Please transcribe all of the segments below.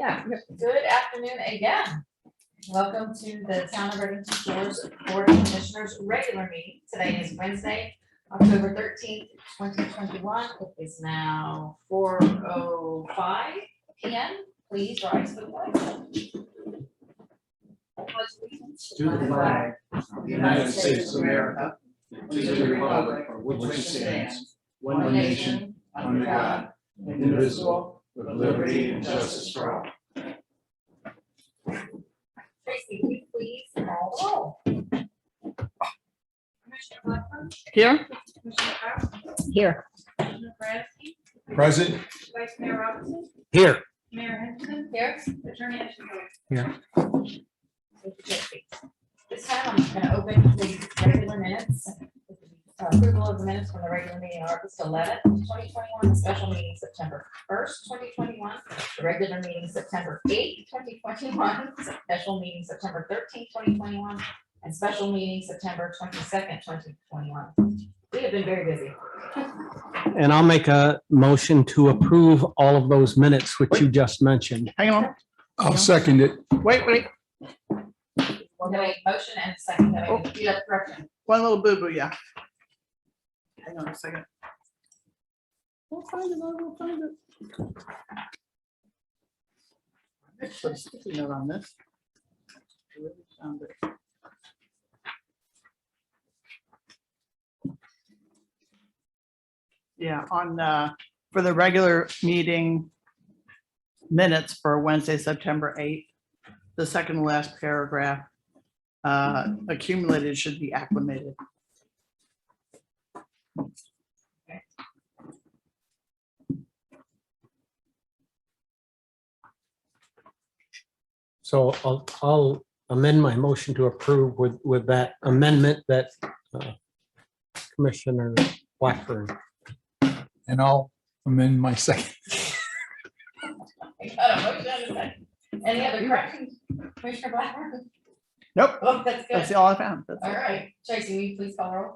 Yeah, good afternoon again. Welcome to the Town of Reddington Shores Board of Commissioners regular meeting. Today is Wednesday, October 13th, 2021. It is now 4:05 p.m. Please rise for the pledge. To the flag of the United States of America, and to the republic for which it stands, one nation, under God, indivisible, with liberty and justice for all. Tracy, will you please call the roll? Commissioner Blackburn, Here? Commissioner Kraft, Here. Commissioner Bradsky, Present. Vice Mayor Robinson, Here. Mayor Henderson, Here. Attorney Ashenville. Here. Thank you, Tracy. This time I'm just going to open the regular minutes. Approval of the minutes from the regular meeting August 11th, 2021, the special meeting September 1st, 2021, the regular meeting September 8th, 2021, special meeting September 13th, 2021, and special meeting September 22nd, 2021. We have been very busy. And I'll make a motion to approve all of those minutes which you just mentioned. Hang on. I'll second it. Wait. We're going to make a motion and a second. That I can have correction. One little boo-boo, yeah. Hang on a second. We'll find it. Let's put a sticky note on this. Really found it. Yeah, on for the regular meeting minutes for Wednesday, September 8th, the second to last paragraph, accumulated should be acclimated. So I'll amend my motion to approve with that amendment that Commissioner Blackburn. And I'll amend my second. I got a motion and a second. Any other corrections, Commissioner Blackburn? Nope, Oh, that's that's good. all I found. That's All it. right, Tracy, will you please call the roll?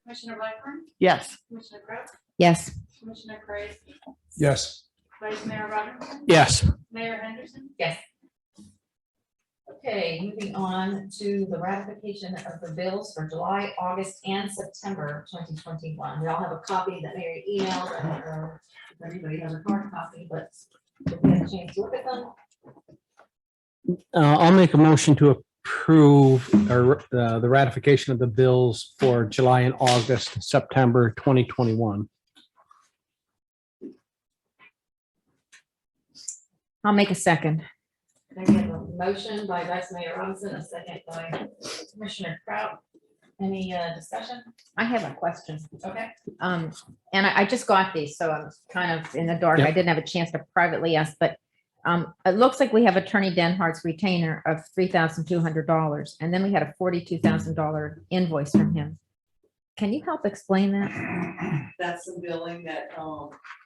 Commissioner Blackburn, Yes. Commissioner Kraft, Yes. Commissioner Craig, Yes. Vice Mayor Robinson, Yes. Mayor Henderson, Yes. Okay, moving on to the ratification of the bills for July, August, and September 2021. We all have a copy that Mary emailed. I don't know if everybody has a hard copy, but if you have a chance to look at them. I'll make a motion to approve the ratification of the bills for July and August, September 2021. I'll make a second. I have a motion by Vice Mayor Robinson, a second by Commissioner Kraut. Any discussion? I have a question. Okay. And I just got these, so I'm kind of in the dark. I Yep. didn't have a chance to privately ask, but it looks like we have Attorney Denhart's retainer of $3,200, and then we had a $42,000 invoice from him. Can you help explain that? That's the billing that,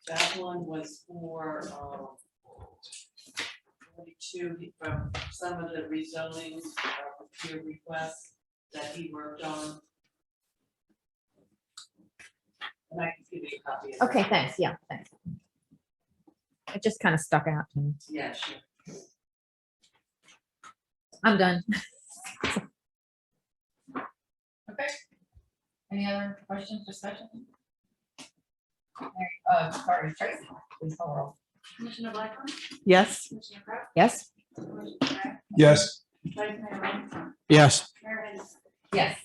that one was for, 42 from some of the rezoning, peer requests that he worked on. And I can give you a copy of that. Okay, thanks. Yeah, thanks. It just kind of stuck out to me. Yeah, sure. I'm done. Okay. Any other questions, discussion? Sorry, Tracy, please call the roll. Commissioner Blackburn, Yes. Commissioner Kraft, Yes? Commissioner Craig, Yes. Vice Mayor Robinson, Yes. Mayor Henderson. Yes.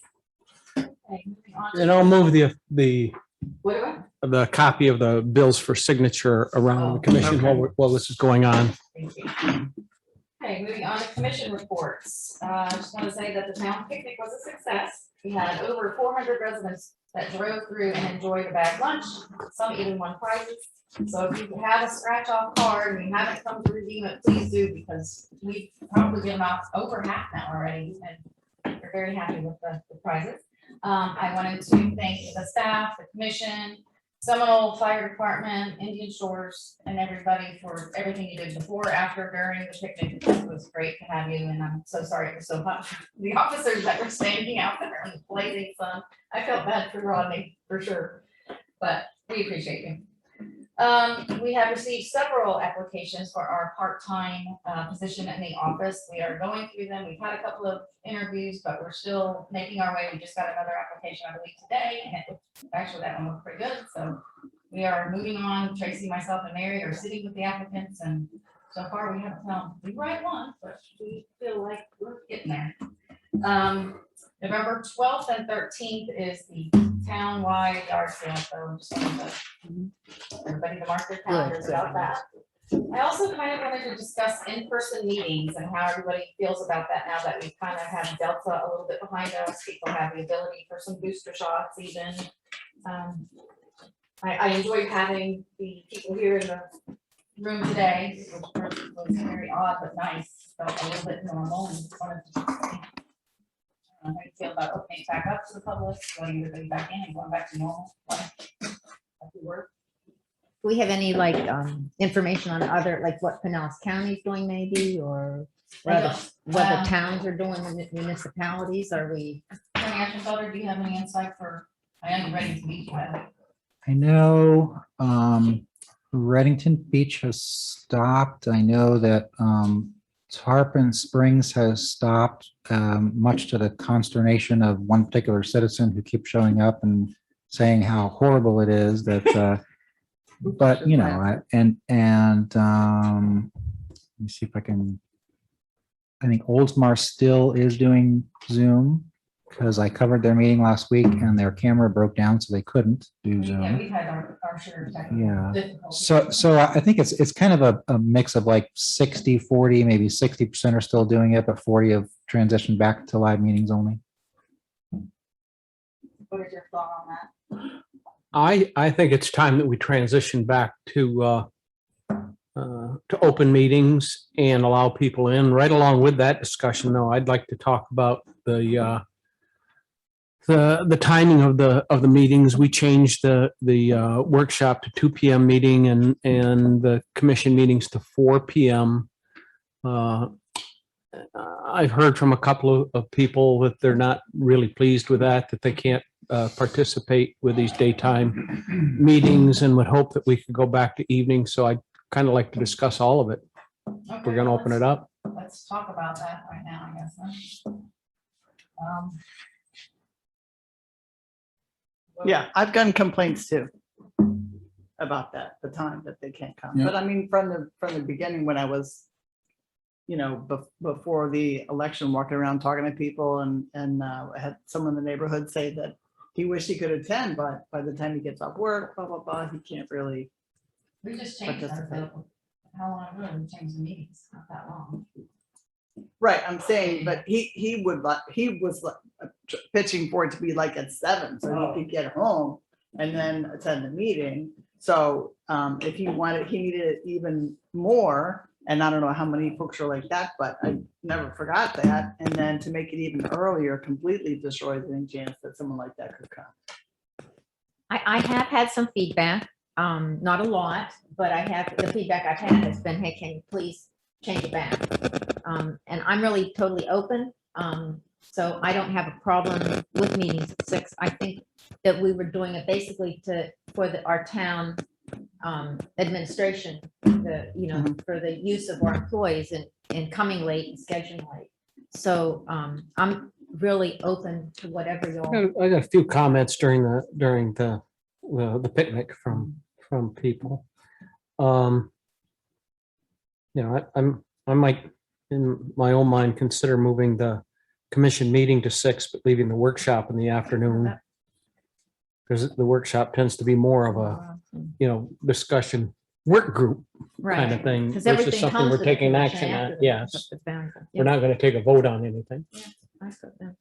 Okay, moving on to- And I'll move the What do I? copy of the bills for signature around the commission while this is going on. Thank you. Okay, moving on to commission reports. I just want to say that the town picnic was a success. We had over 400 residents that drove through and enjoyed a bag lunch. Some even won prizes. So if you have a scratch off card and you haven't come to redeem it, please do, because we've probably given out over half now already, and we're very happy with the prizes. I wanted to thank the staff, the commission, Seminole Fire Department, Indian Shores, and everybody for everything you did before, after, during the picnic. It was great to have you, and I'm so sorry it was so hot. The officers that were standing out there in the blazing sun, I felt bad for Rodney, for sure, but we appreciate you. We have received several applications for our part-time position in the office. We are going through them. We've had a couple of interviews, but we're still making our way. We just got another application, I believe, today, and actually that one looked pretty good. So we are moving on. Tracy, myself, and Mary are sitting with the applicants, and so far we haven't found the right one, but we feel like we're getting there. November 12th and 13th is the town-wide yard sale, so just wanted to everybody to mark their calendars about that. I also kind of wanted to discuss in-person meetings and how everybody feels about that now that we've kind of had Delta a little bit behind us. People have the ability for some booster shots even. I enjoyed having the people here in the room today, which was very odd but nice, felt a little bit normal and wanted to how you feel about opening it back up to the public, letting everybody back in and going back to normal? Like we were. Do we have any like information on other, like what Pinellas County is doing maybe, or what other towns are doing, the municipalities? Are we? County Action Felder, do you have any insight for, I am ready to meet you. I know Reddington Beach has stopped. I know that Tarpon Springs has stopped, much to the consternation of one particular citizen who keeps showing up and saying how horrible it is that, but you know, and let me see if I can, I think Oldsmar still is doing Zoom because I covered their meeting last week and their camera broke down, so they couldn't do Yeah, Zoom. we've had our share of technical Yeah. difficulties. So I think it's kind of a mix of like 60, 40, maybe 60% are still doing it, but 40 have transitioned back to live meetings only. What is your thought on that? I think it's time that we transition back to open meetings and allow people in. Right along with that discussion, though, I'd like to talk about the timing of the meetings. We changed the workshop to 2 p.m. meeting and the commission meetings to 4 p.m. I've heard from a couple of people that they're not really pleased with that they can't participate with these daytime meetings and would hope that we could go back to evening. So I'd kind of like to discuss all of it. Okay, We're going to open it up. Let's talk about that right now, I guess. Huh? Yeah, I've gotten complaints too about that, the time that they can't come. Yeah. But I mean, from the beginning, when I was, you know, before the election, walking around talking to people and I had someone in the neighborhood say that he wished he could attend, but by the time he gets off work, blah, blah, blah, he can't really. We just changed that. Participate. How long ago we changed the meetings? Not that long. Right, I'm saying, but he was like pitching for it to be like at 7, so he could get home and then attend the meeting. So if he needed it even more, and I don't know how many folks are like that, but I never forgot that. And then to make it even earlier completely destroys any chance that someone like that could come. I have had some feedback, not a lot, but the feedback I've had has been, hey, can you please change it back? And I'm really totally open. So I don't have a problem with meetings at 6. I think that we were doing it basically for our town administration, for the use of our employees and coming late and scheduling late. So I'm really open to whatever you'll. I got a few comments during the picnic from people. I might, in my own mind, consider moving the commission meeting to 6, but leaving the workshop in the afternoon. Because the workshop tends to be more of a, discussion work group kind of thing. Because Versus everything something comes we're to the taking commission action after on. the Yes. workshop is bound. We're not going to take a vote on anything. I got that.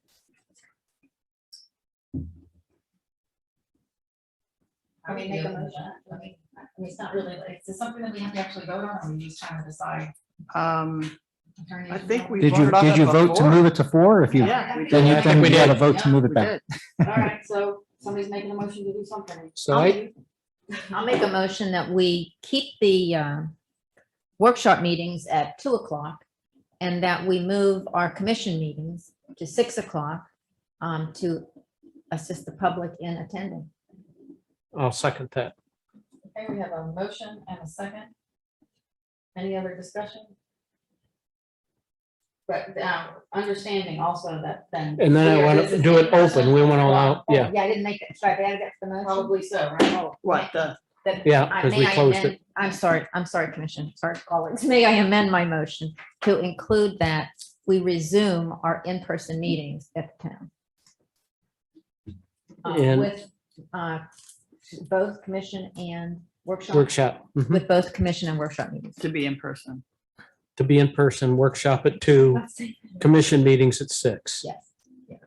I mean, make a motion. I mean, it's not really, it's something that we have to actually vote on, or we just kind of decide. I think we. Did you vote to move it to 4? If you, Yeah, we then did. you we had a did. vote to move it We back. did. All right, so somebody's making a motion to do something. So I'll make a motion that we keep the workshop meetings at 2 o'clock and that we move our commission meetings to 6 o'clock to assist the public in attending. I'll second that. Okay, we have a motion and a second. Any other discussion? But understanding also that then. And then I we are want to visiting do it person open. We want to as allow, well. yeah, Yeah, I didn't make it, should I add that to the motion? Probably so, right? What the, That- yeah, I- because may we I closed amend- it. I'm sorry, Commissioner, sorry, colleagues. May I amend my motion to include that we resume our in-person meetings at the town? And- With both commission and workshop, Workshop. Mhm. with both commission and workshop meetings. to be in person? To be in person, workshop at 2, commission meetings at 6. Yes, yes.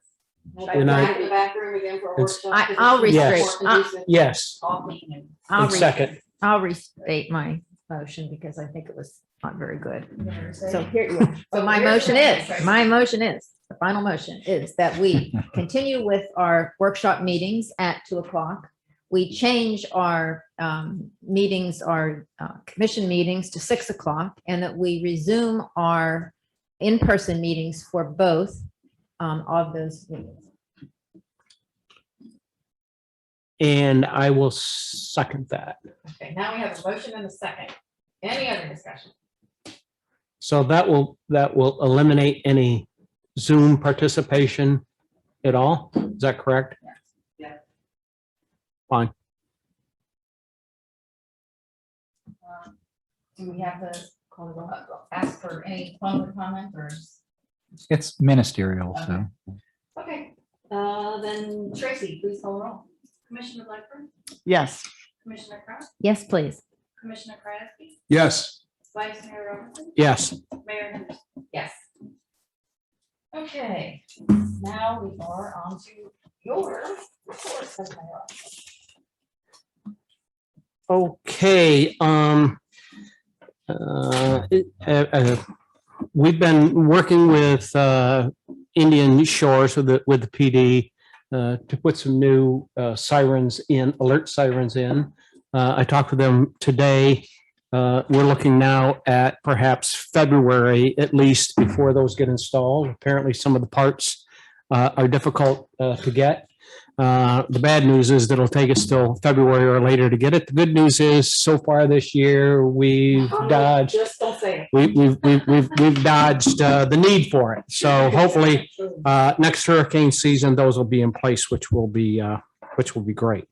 Should I And go I- back to the back room again for a It's- workshop? 'Cause I'll it's more restrict- conducive. Yes, Talking and- I'll and second. I'll restate my motion because I think it was not very good. So So here, so my here's motion the is, motion. the final motion is that we continue with our workshop meetings at 2:00. We change our meetings, our commission meetings to 6:00, and that we resume our in-person meetings for both of those meetings. And I will second that. Okay, now we have a motion and a second. Any other discussion? So that will eliminate any Zoom participation at all? Is that correct? Yeah. Fine. Do we have to ask for any public comment or? It's ministerial, so. Okay, then Tracy, please call the roll. Commissioner Blackburn, Yes. Commissioner Kraft, Yes, please. Commissioner Krajewski, Yes. Vice Mayor Robinson, Yes. Mayor Henderson. Yes. Okay, now we are on to your report. as mayor. Okay, we've been working with Indian Shores with the PD to put some new sirens in, alert sirens in. I talked to them today. We're looking now at perhaps February at least before those get installed. Apparently some of the parts are difficult to get. The bad news is that it'll take us till February or later to get it. The good news is so far this year, we've dodged, Just don't say we've dodged the need for it. So it. hopefully next hurricane season, those will be in place, which will be great.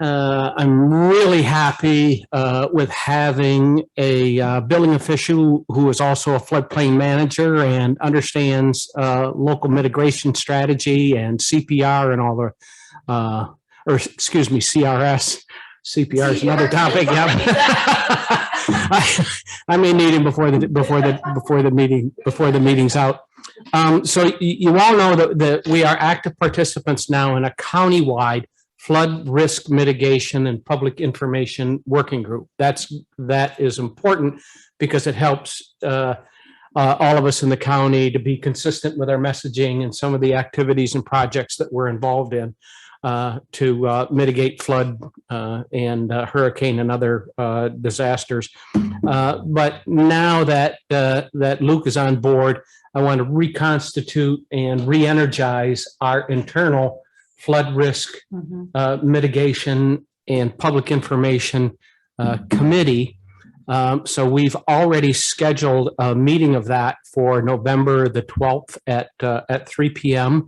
I'm really happy with having a building official who is also a floodplain manager and understands local mitigation strategy and CPR and all the, or excuse me, CRS. CPR is another topic. Yeah. I may need him before the meeting's out. So you all know that we are active participants now in a countywide flood risk mitigation and public information working group. That is important because it helps all of us in the county to be consistent with our messaging and some of the activities and projects that we're involved in to mitigate flood and hurricane and other disasters. But now that Luke is on board, I want to reconstitute and re-energize our internal flood risk mitigation and public information committee. So we've already scheduled a meeting of that for November the 12th at 3 p.m.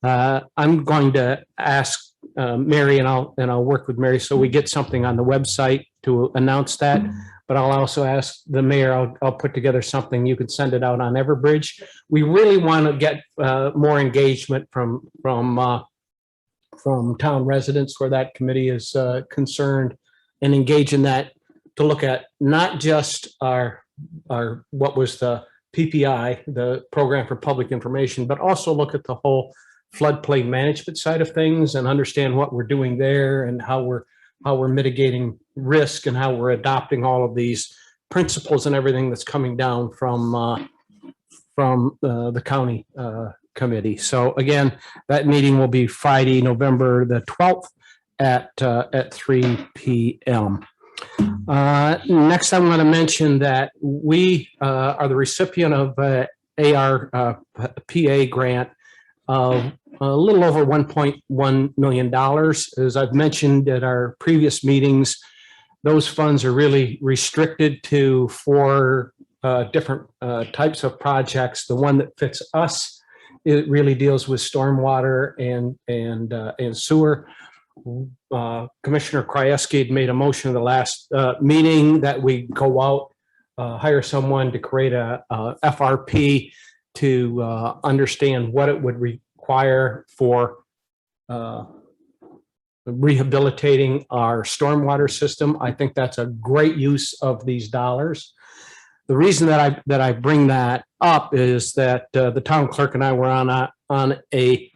I'm going to ask Mary, and I'll work with Mary so we get something on the website to announce that. But I'll also ask the mayor, I'll put together something, you can send it out on Everbridge. We really want to get more engagement from town residents where that committee is concerned and engage in that to look at not just our what was the PPI, the Program for Public Information, but also look at the whole floodplain management side of things and understand what we're doing there and how we're mitigating risk and how we're adopting all of these principles and everything that's coming down from the county committee. So again, that meeting will be Friday, November the 12th at 3 p.m. Next, I want to mention that we are the recipient of ARPA grant of a little over $1.1 million. As I've mentioned at our previous meetings, those funds are really restricted to four different types of projects. The one that fits us, it really deals with stormwater and sewer. Commissioner Krajewski had made a motion at the last meeting that we go out, hire someone to create a FRP to understand what it would require for rehabilitating our stormwater system. I think that's a great use of these dollars. The reason that I bring that up is that the town clerk and I were on a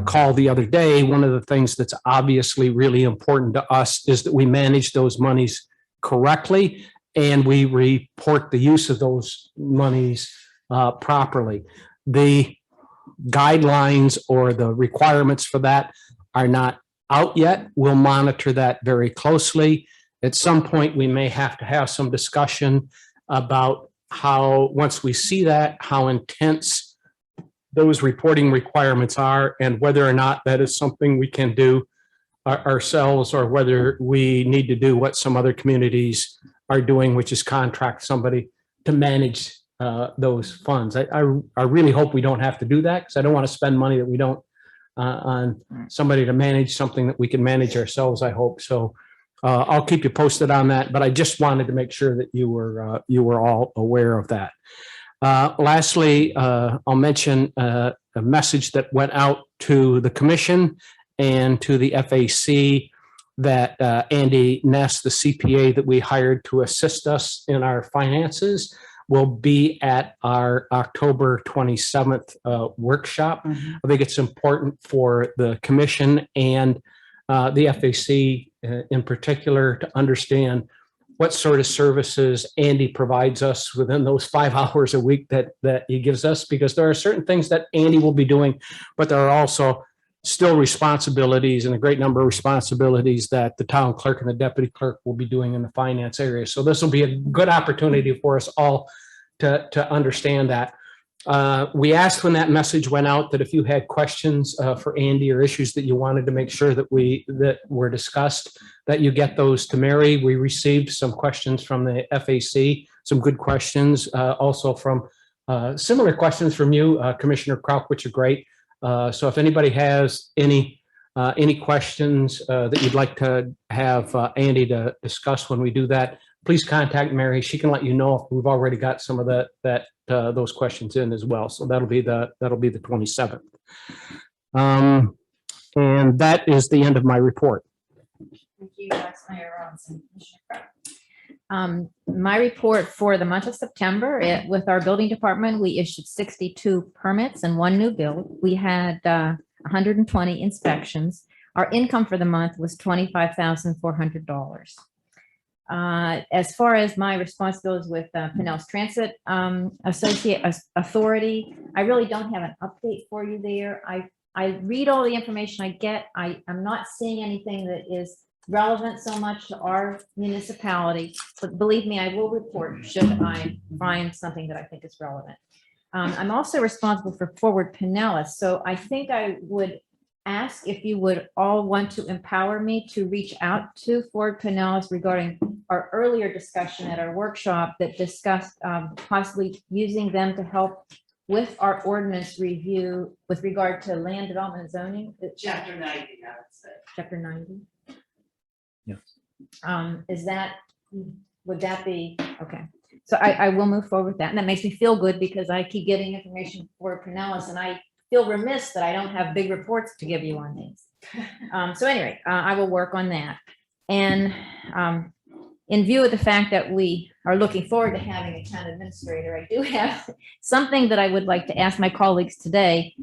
call the other day. One of the things that's obviously really important to us is that we manage those monies correctly and we report the use of those monies properly. The guidelines or the requirements for that are not out yet. We'll monitor that very closely. At some point, we may have to have some discussion about how, once we see that, how intense those reporting requirements are and whether or not that is something we can do ourselves or whether we need to do what some other communities are doing, which is contract somebody to manage those funds. I really hope we don't have to do that because I don't want to spend money that we don't on somebody to manage something that we can manage ourselves, I hope. So I'll keep you posted on that, but I just wanted to make sure that you were all aware of that. Lastly, I'll mention a message that went out to the commission and to the FAC that Andy Ness, the CPA that we hired to assist us in our finances, will be at our October 27th workshop. I think it's important for the commission and the FAC in particular to understand what sort of services Andy provides us within those 5 hours a week that he gives us, because there are certain things that Andy will be doing, but there are also still responsibilities and a great number of responsibilities that the town clerk and the deputy clerk will be doing in the finance area. So this will be a good opportunity for us all to understand that. We asked when that message went out that if you had questions for Andy or issues that you wanted to make sure that were discussed, that you get those to Mary. We received some questions from the FAC, some good questions, also from similar questions from you, Commissioner Krauk, which are great. So if anybody has any questions that you'd like to have Andy to discuss when we do that, please contact Mary. She can let you know if we've already got some of those questions in as well. So that'll be the 27th. And that is the end of my report. Thank you, Vice Mayor Robinson. Commissioner Kraft. My report for the month of September, with our building department, we issued 62 permits and 1 new build. We had 120 inspections. Our income for the month was $25,400. As far as my responsibilities with Pinellas Transit Authority, I really don't have an update for you there. I read all the information I get. I'm not seeing anything that is relevant so much to our municipality, but believe me, I will report should I find something that I think is relevant. I'm also responsible for Forward Pinellas, so I think I would ask if you would all want to empower me to reach out to Forward Pinellas regarding our earlier discussion at our workshop that discussed possibly using them to help with our ordinance review with regard to land development and zoning. Chapter 90, I would say. Chapter 90. Yes. Would that be, okay. So I will move forward with that. And that makes me feel good because I keep getting information for Pinellas and I feel remiss that I don't have big reports to give you on these. So anyway, I will work on that. And in view of the fact that we are looking forward to having a town administrator, I do have something that I would like to ask my colleagues today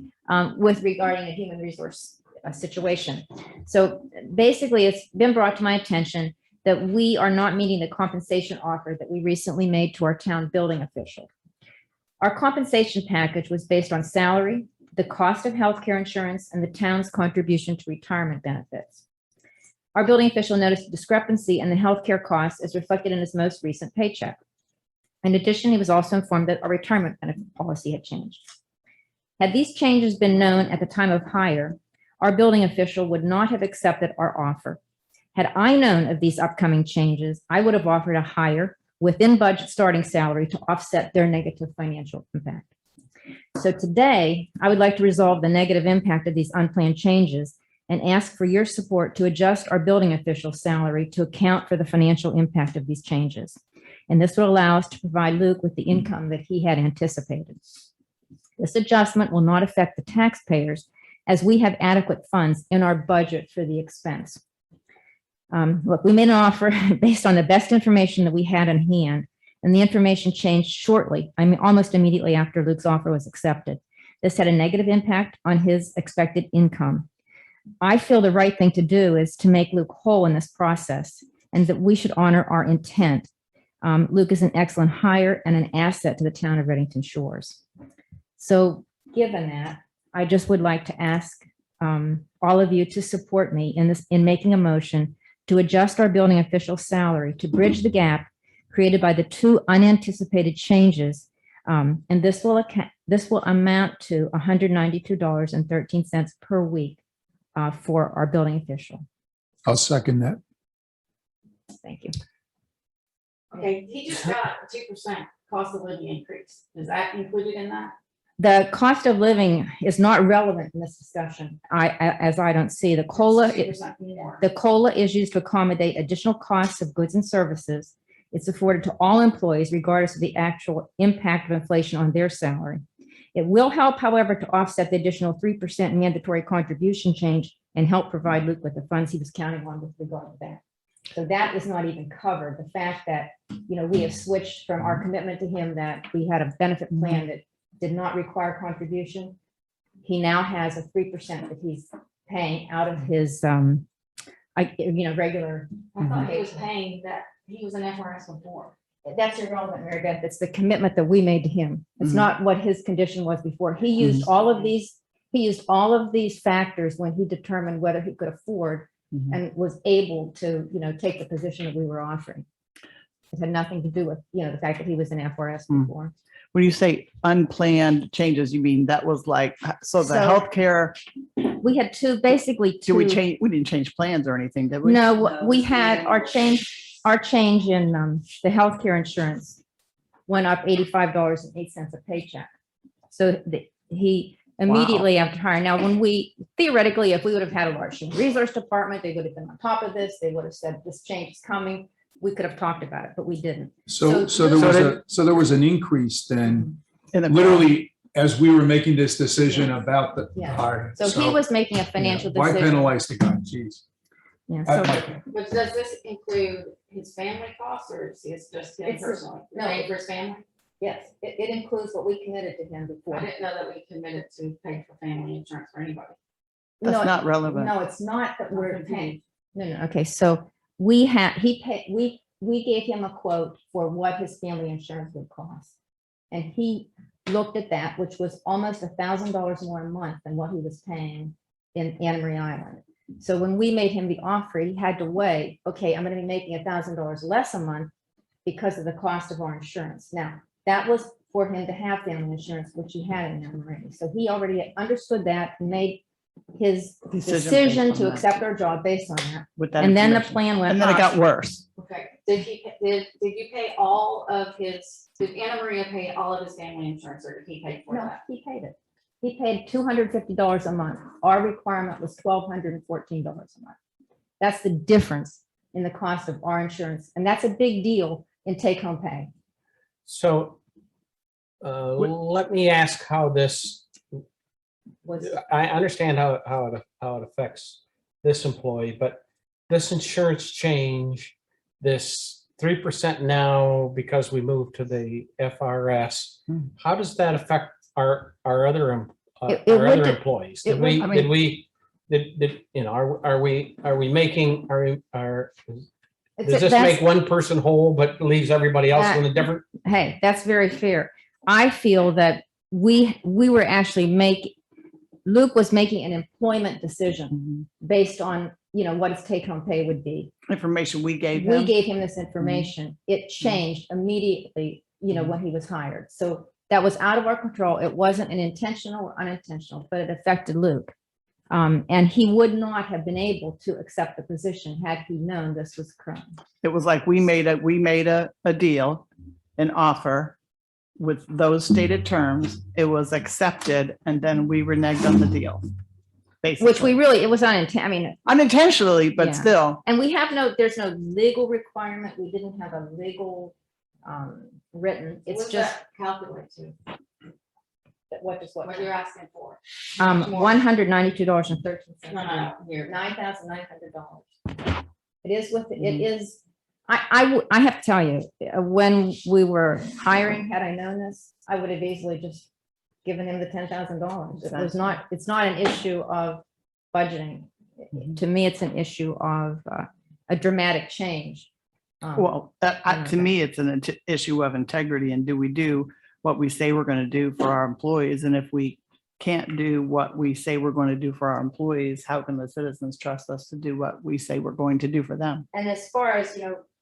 with regarding a human resource situation. So basically, it's been brought to my attention that we are not meeting the compensation offer that we recently made to our town building official. Our compensation package was based on salary, the cost of healthcare insurance, and the town's contribution to retirement benefits. Our building official noticed a discrepancy in the healthcare costs as reflected in his most recent paycheck. In addition, he was also informed that our retirement benefit policy had changed. Had these changes been known at the time of hire, our building official would not have accepted our offer. Had I known of these upcoming changes, I would have offered a higher within budget starting salary to offset their negative financial impact. So today, I would like to resolve the negative impact of these unplanned changes and ask for your support to adjust our building official salary to account for the financial impact of these changes. And this will allow us to provide Luke with the income that he had anticipated. This adjustment will not affect the taxpayers as we have adequate funds in our budget for the expense. Look, we made an offer based on the best information that we had in hand, and the information changed shortly, I mean, almost immediately after Luke's offer was accepted. This had a negative impact on his expected income. I feel the right thing to do is to make Luke whole in this process, and that we should honor our intent. Luke is an excellent hire and an asset to the town of Redington Shores. So given that, I just would like to ask all of you to support me in making a motion to adjust our building official salary to bridge the gap created by the two unanticipated changes. And this will amount to $192.13 per week for our building official. I'll second that. Thank you. Okay, he just got a 2% cost of living increase. Is that included in that? The cost of living is not relevant in this discussion. As I don't see the COLA. 2% more. The COLA is used to accommodate additional costs of goods and services. It's afforded to all employees regardless of the actual impact of inflation on their salary. It will help, however, to offset the additional 3% mandatory contribution change and help provide Luke with the funds he was counting on with regard to that. So that is not even covered. The fact that, we have switched from our commitment to him that we had a benefit plan that did not require contribution. He now has a 3% that he's paying out of his, regular. I thought he was paying that, he was an FRS before. That's irrelevant, Mary Beth. It's the commitment that we made to him. It's not what his condition was before. He used all of these, factors when he determined whether he could afford and was able to, take the position that we were offering. It had nothing to do with, the fact that he was an FRS before. When you say unplanned changes, you mean that was like, so the healthcare, We had basically two. we didn't change plans or anything, did we? No, we had our change in the healthcare insurance went up $85.08 a paycheck. So he immediately after hire. Now, when theoretically, if we would have had a large human resource department, they would have been on top of this. They would have said this change is coming. We could have talked about it, but we didn't. So there was an increase then, In the- literally, as we were making this decision about the Yeah. hiring. So he was making a financial Why decision. penalize the guy? Jeez. Yeah, so But does this include his family costs or is it just him It's- personally? no. Paying for his family? yes, it includes what we committed to him I before. didn't know that we committed to pay for family insurance for anybody. That's No, not relevant. No, it's not that we're Okay. paying. No. Okay, so we gave him a quote for what his family insurance would cost. And he looked at that, which was almost $1,000 more a month than what he was paying in Anna Marie Island. So when we made him the offer, he had to weigh, okay, I'm gonna be making $1,000 less a month because of the cost of our insurance. Now, that was for him to have family insurance, which he had in Anna Marie. So he already understood that and made his decision based on to that. accept our job based on that. With that And then the information. plan went And then it up. got worse. Okay, did you pay all of his, did Anna Maria pay all of his family insurance or did he pay for No, that? he paid it. He paid $250 a month. Our requirement was $1,214 a month. That's the difference in the cost of our insurance. And that's a big deal in take-home pay. So let me ask how this, Was I understand how it affects this employee, but this insurance change, this 3% now because we moved to the FRS, how does that affect our other It would other de- employees? it Did would- we, I did mean- we, did, are we making, does this that's- make one person whole but leaves everybody else in a different? Hey, that's very fair. I feel that we were actually Luke was making an employment decision based on, what his take-home pay would be. Information we gave We him. gave him this information. It changed immediately, when he was hired. So that was out of our control. It wasn't an intentional or unintentional, but it affected Luke. And he would not have been able to accept the position had he known this was occurring. It was like we made a deal, an offer with those stated terms. It was accepted and then we reneged on the deal. Basically. Which we really, it was unintentional. I mean, Unintentionally, but Yeah. still. and we have there's no legal requirement. We didn't have a legal written. What It's does just that calculate to, what you're asking for? $192.13. No, here. $9,900. It is what, it is, I have to tell you, when we were hiring, had I known this, I would have easily just given him the $10,000. It was not, it's not an issue of budgeting. To me, it's an issue of a dramatic change. Well, to me, it's an issue of integrity, and do we do what we say we're going to do for our employees? And if we can't do what we say we're going to do for our employees, how can the citizens trust us to do what we say we're going to do for them? And as far as,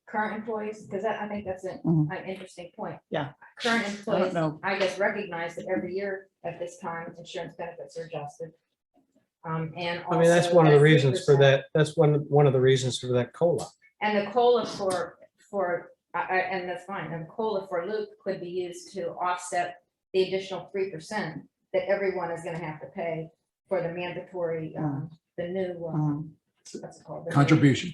current employees, because I think that's an interesting point. Yeah. Current employees, know. I guess, recognize that every year at this time, insurance benefits are adjusted. And I mean, that's also one of the that reasons for 3%. that. That's one of the reasons for that COLA. And the COLA and that's fine, and COLA for Luke could be used to offset the additional 3% that everyone is gonna have to pay for the mandatory, the new, what's it called? The new- Contribution.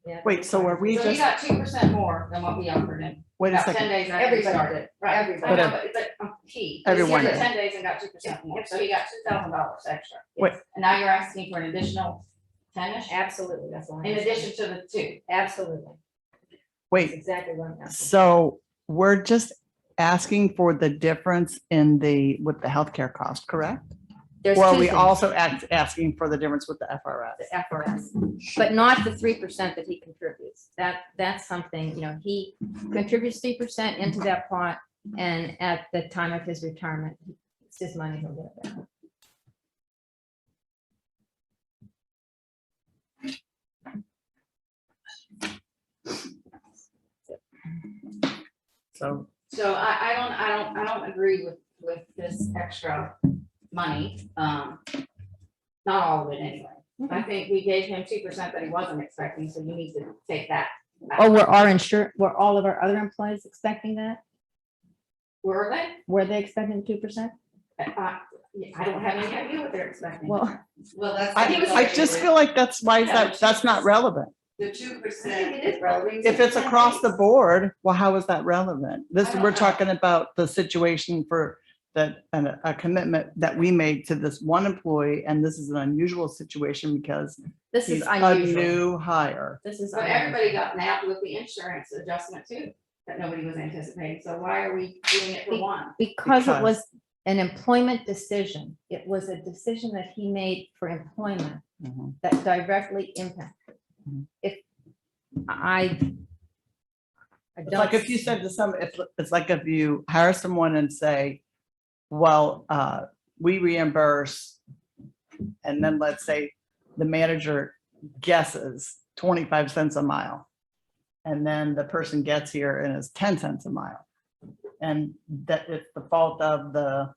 yeah. Wait, so are we So you just, got 2% more than what we offered him. wait a About 10 second, days after we Everybody started. did. Right. Everybody. I know, but he. Everyone He did. did 10 days and got 2% more. So he got $2,000 extra. Wait. And now you're asking for an additional 10-ish Absolutely, that's all. I'm in saying. addition to the 2. Absolutely. That's wait, exactly what I'm asking. so we're just asking for the difference in with the healthcare cost, correct? There's Or are two we things. Also asking for the difference with the FRS? The FRS, but not the 3% that he contributes. That's something, he contributes 3% into that pot, and at the time of his retirement, it's his money, he'll get it back. So, So I don't agree with this extra money. Not all of it anyway. I think we gave him 2% that he wasn't expecting, so you need to take that. Oh, were all of our other employees expecting that? Were they? Were they expecting 2%? I don't have any idea what they're expecting. Well, that's. I just feel like that's not relevant. The I think 2%. it is relevant. If it's across the board, well, how is that relevant? I don't We're know. talking about the situation for a commitment that we made to this one employee, and this is an unusual situation because this he's is a unusual. new hire. This is But unusual. everybody got nabbed with the insurance adjustment too, that nobody was anticipating. So why are we doing it for one? Because it was an employment decision. It was a decision that he made for employment Mhm. that directly impacted. Mhm. If I It's don't. like if you said to it's like if you hire someone and say, well, we reimburse, and then let's say the manager guesses 25 cents a mile. And then the person gets here and it's 10 cents a mile. And that it's the fault of the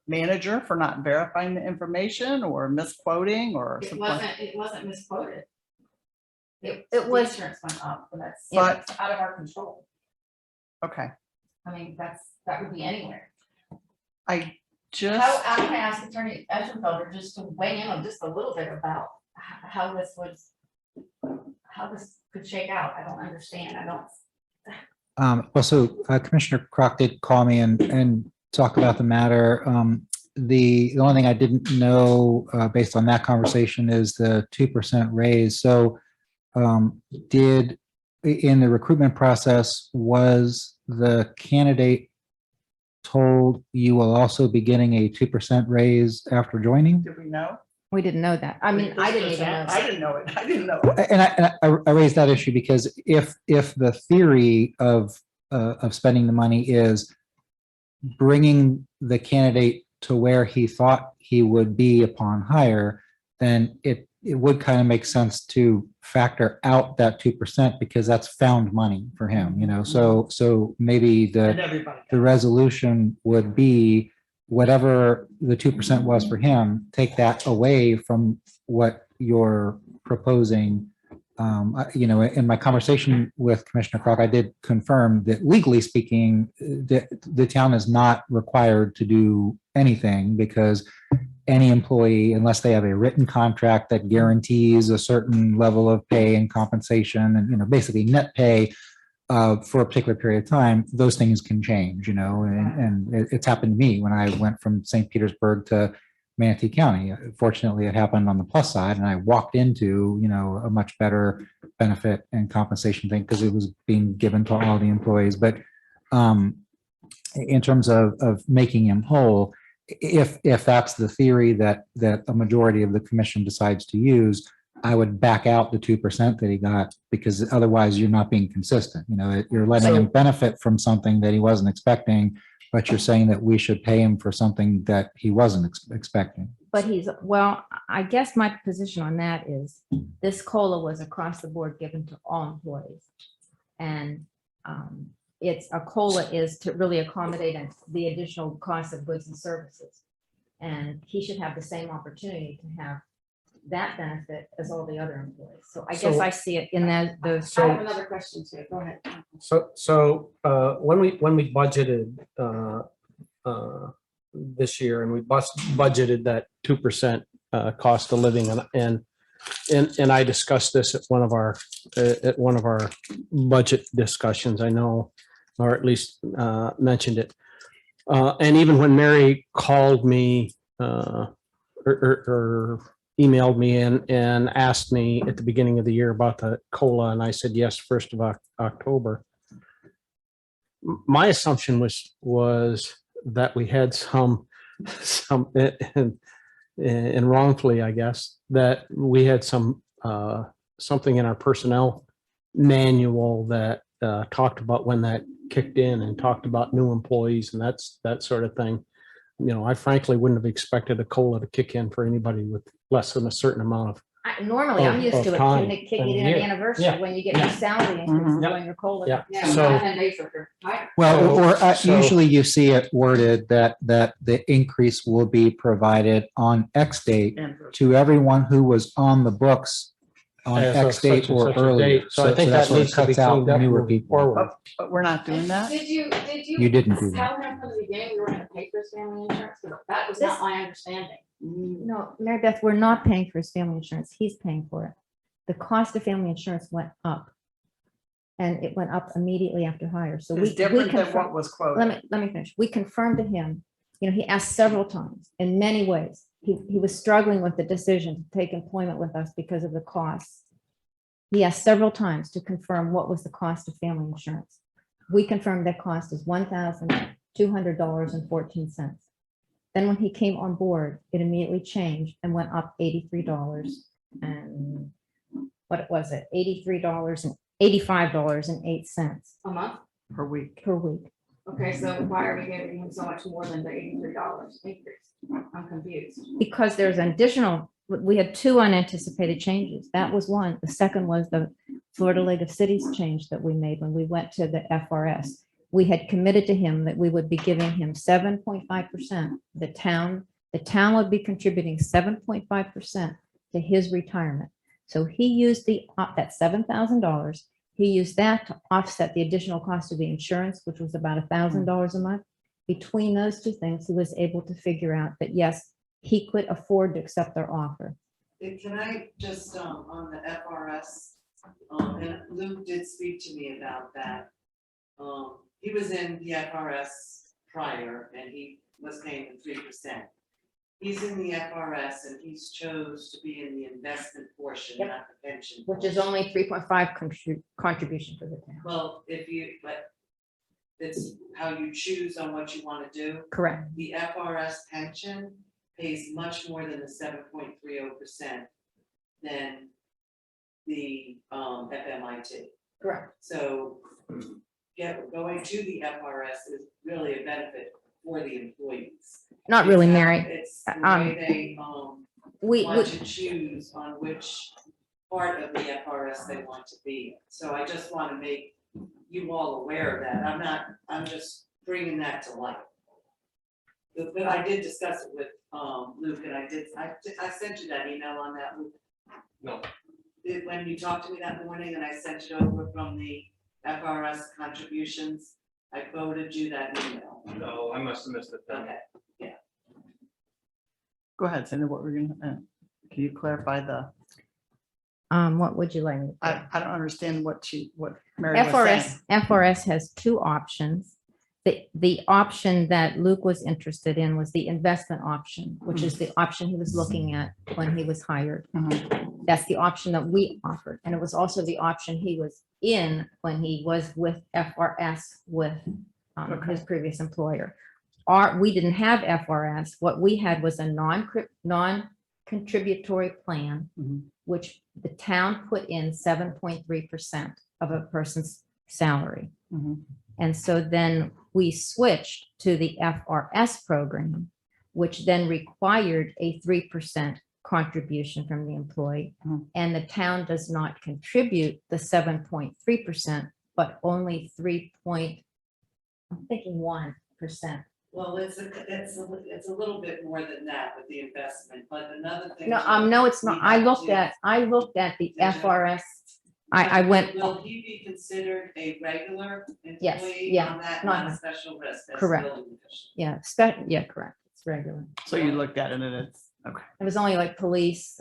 manager for not verifying the information or misquoting or It something. wasn't misquoted. It The was- insurance went up, but that's But- out of our control. Okay, I mean, that would be anywhere. I just. I'm gonna ask Attorney Eschenfelder just to weigh in on just a little bit about how this could shake out. I don't understand. Commissioner Crock did call me and talk about the matter. The only thing I didn't know, based on that conversation, is the 2% raise. So in the recruitment process, was the candidate told you will also be getting a 2% raise after joining? Do we know? We didn't know that. I mean, I didn't even know. I that. didn't know it. I didn't know. it. And I raised that issue because if the theory of spending the money is bringing the candidate to where he thought he would be upon hire, then it it would kind of make sense to factor out that 2% because that's found money for him, you know, so maybe And the everybody. resolution would be whatever the 2% was for him, take that away from what you're proposing. You know, in my conversation with Commissioner Crock, I did confirm that legally speaking, the town is not required to do anything because any employee, unless they have a written contract that guarantees a certain level of pay and compensation and, you know, basically net pay for a particular period of time, those things can change, you know, and it's happened to me when I went from St. Petersburg to Manatee County. Fortunately, it happened on the plus side and I walked into, you know, a much better benefit and compensation thing because it was being given to all the employees. But in terms of making him whole, if that's the theory that a majority of the commission decides to use, I would back out the 2% that he got because otherwise you're not being consistent. You know, you're letting him benefit from something that he wasn't expecting, but you're saying that we should pay him for something that he wasn't expecting. But well, I guess my position on that is this COLA was across the board given to all employees. And a COLA is to really accommodate the additional cost of goods and services. And he should have the same opportunity to have that benefit as all the other employees. So I guess I see it in those. I have another question too. Go ahead. So when we budgeted this year and we budgeted that 2% cost of living and I discussed this at one of our budget discussions, I know, or at least mentioned it. And even when Mary called me or emailed me and asked me at the beginning of the year about the COLA, and I said yes, 1st of October. My assumption was that we had some and wrongfully, I guess, that we had something in our personnel manual that talked about when that kicked in and talked about new employees and that sort of thing. You know, I frankly wouldn't have expected a COLA to kick in for anybody with less than a certain amount of. Normally, I'm used to it. time Can they kick it and in year. an anniversary Yeah. when you get your salary increase Yeah. when your COLA? Yeah. Yeah, So- 10 days worker. Right. Well, or So- usually you see it worded that the increase will be provided on X date to everyone who was on the books on As of X date such and or such a earlier. date. So I think that's that what needs to be cuts out cleaned up newer moving people. forward. But we're not doing that? Did you You didn't do that. tell him from the beginning we were gonna pay for his family insurance? Because that was not my understanding. No, Mary Beth, we're not paying for his family insurance. He's paying for it. The cost of family insurance went up. And it went up immediately after hire. So It's we different than confirmed. what was quoted. Let me finish. We confirmed to him, you know, he asked several times in many ways. He was struggling with the decision to take employment with us because of the costs. He asked several times to confirm what was the cost of family insurance. We confirmed that cost is $1,200.14. Then when he came on board, it immediately changed and went up $83 and what was it? $85.08 A month? Per week. per week. Okay, so why are we giving him so much more than the $83 increase? I'm confused. Because there's an additional, we had two unanticipated changes. That was one. The second was the Florida League of Cities change that we made when we went to the FRS. We had committed to him that we would be giving him 7.5%. The town would be contributing 7.5% to his retirement. So he used that $7,000. He used that to offset the additional cost of the insurance, which was about $1,000 a month. Between those two things, he was able to figure out that, yes, he could afford to accept their offer. Can I just, on the FRS, and Luke did speak to me about that. He was in the FRS prior and he was paying the 3%. He's in the FRS and he's chose to be in the investment portion, Yep. not the pension. Which is portion. only 3.5 contribution for the town. Well, but it's how you choose on what you want to do. Correct. The FRS pension pays much more than the 7.30% than the FMIT. Correct. So going to the FRS is really a benefit for the employees. Not really, It's how- Mary. It's the Um, way they want to choose on which part of the FRS they want to be. So I just want to make you all aware of that. I'm just bringing that to light. But I did discuss it with Luke, and I sent you that email on that, Luke. No. When you talked to me that morning and I sent it over from the FRS contributions, I forwarded you that email. No, I must have missed it then. Okay, Go ahead, Cindy, what we're gonna, can you clarify What would you like? me to do? I don't understand what Mary was saying. FRS has two options. The option that Luke was interested in was the investment option, which is the option he was looking at when he was hired. Mhm. That's the option that we offered. And it was also the option he was in when he was with FRS with his previous employer. We didn't have FRS. What we had was a non-contributory plan, Mhm. which the town put in 7.3% of a person's salary. Mhm. And so then we switched to the FRS program, which then required a 3% contribution from the employee. Mhm. And the town does not contribute the 7.3%, but only 1%. well, it's a little bit more than that with the investment, but another thing. No, it's not. I looked at the FRS. I went, Will he be considered a regular Yes, employee yeah, on that, not- not a special risk? as a Correct. building official? yeah, correct. It's regular. So you looked at it and it's, okay. It was only like police,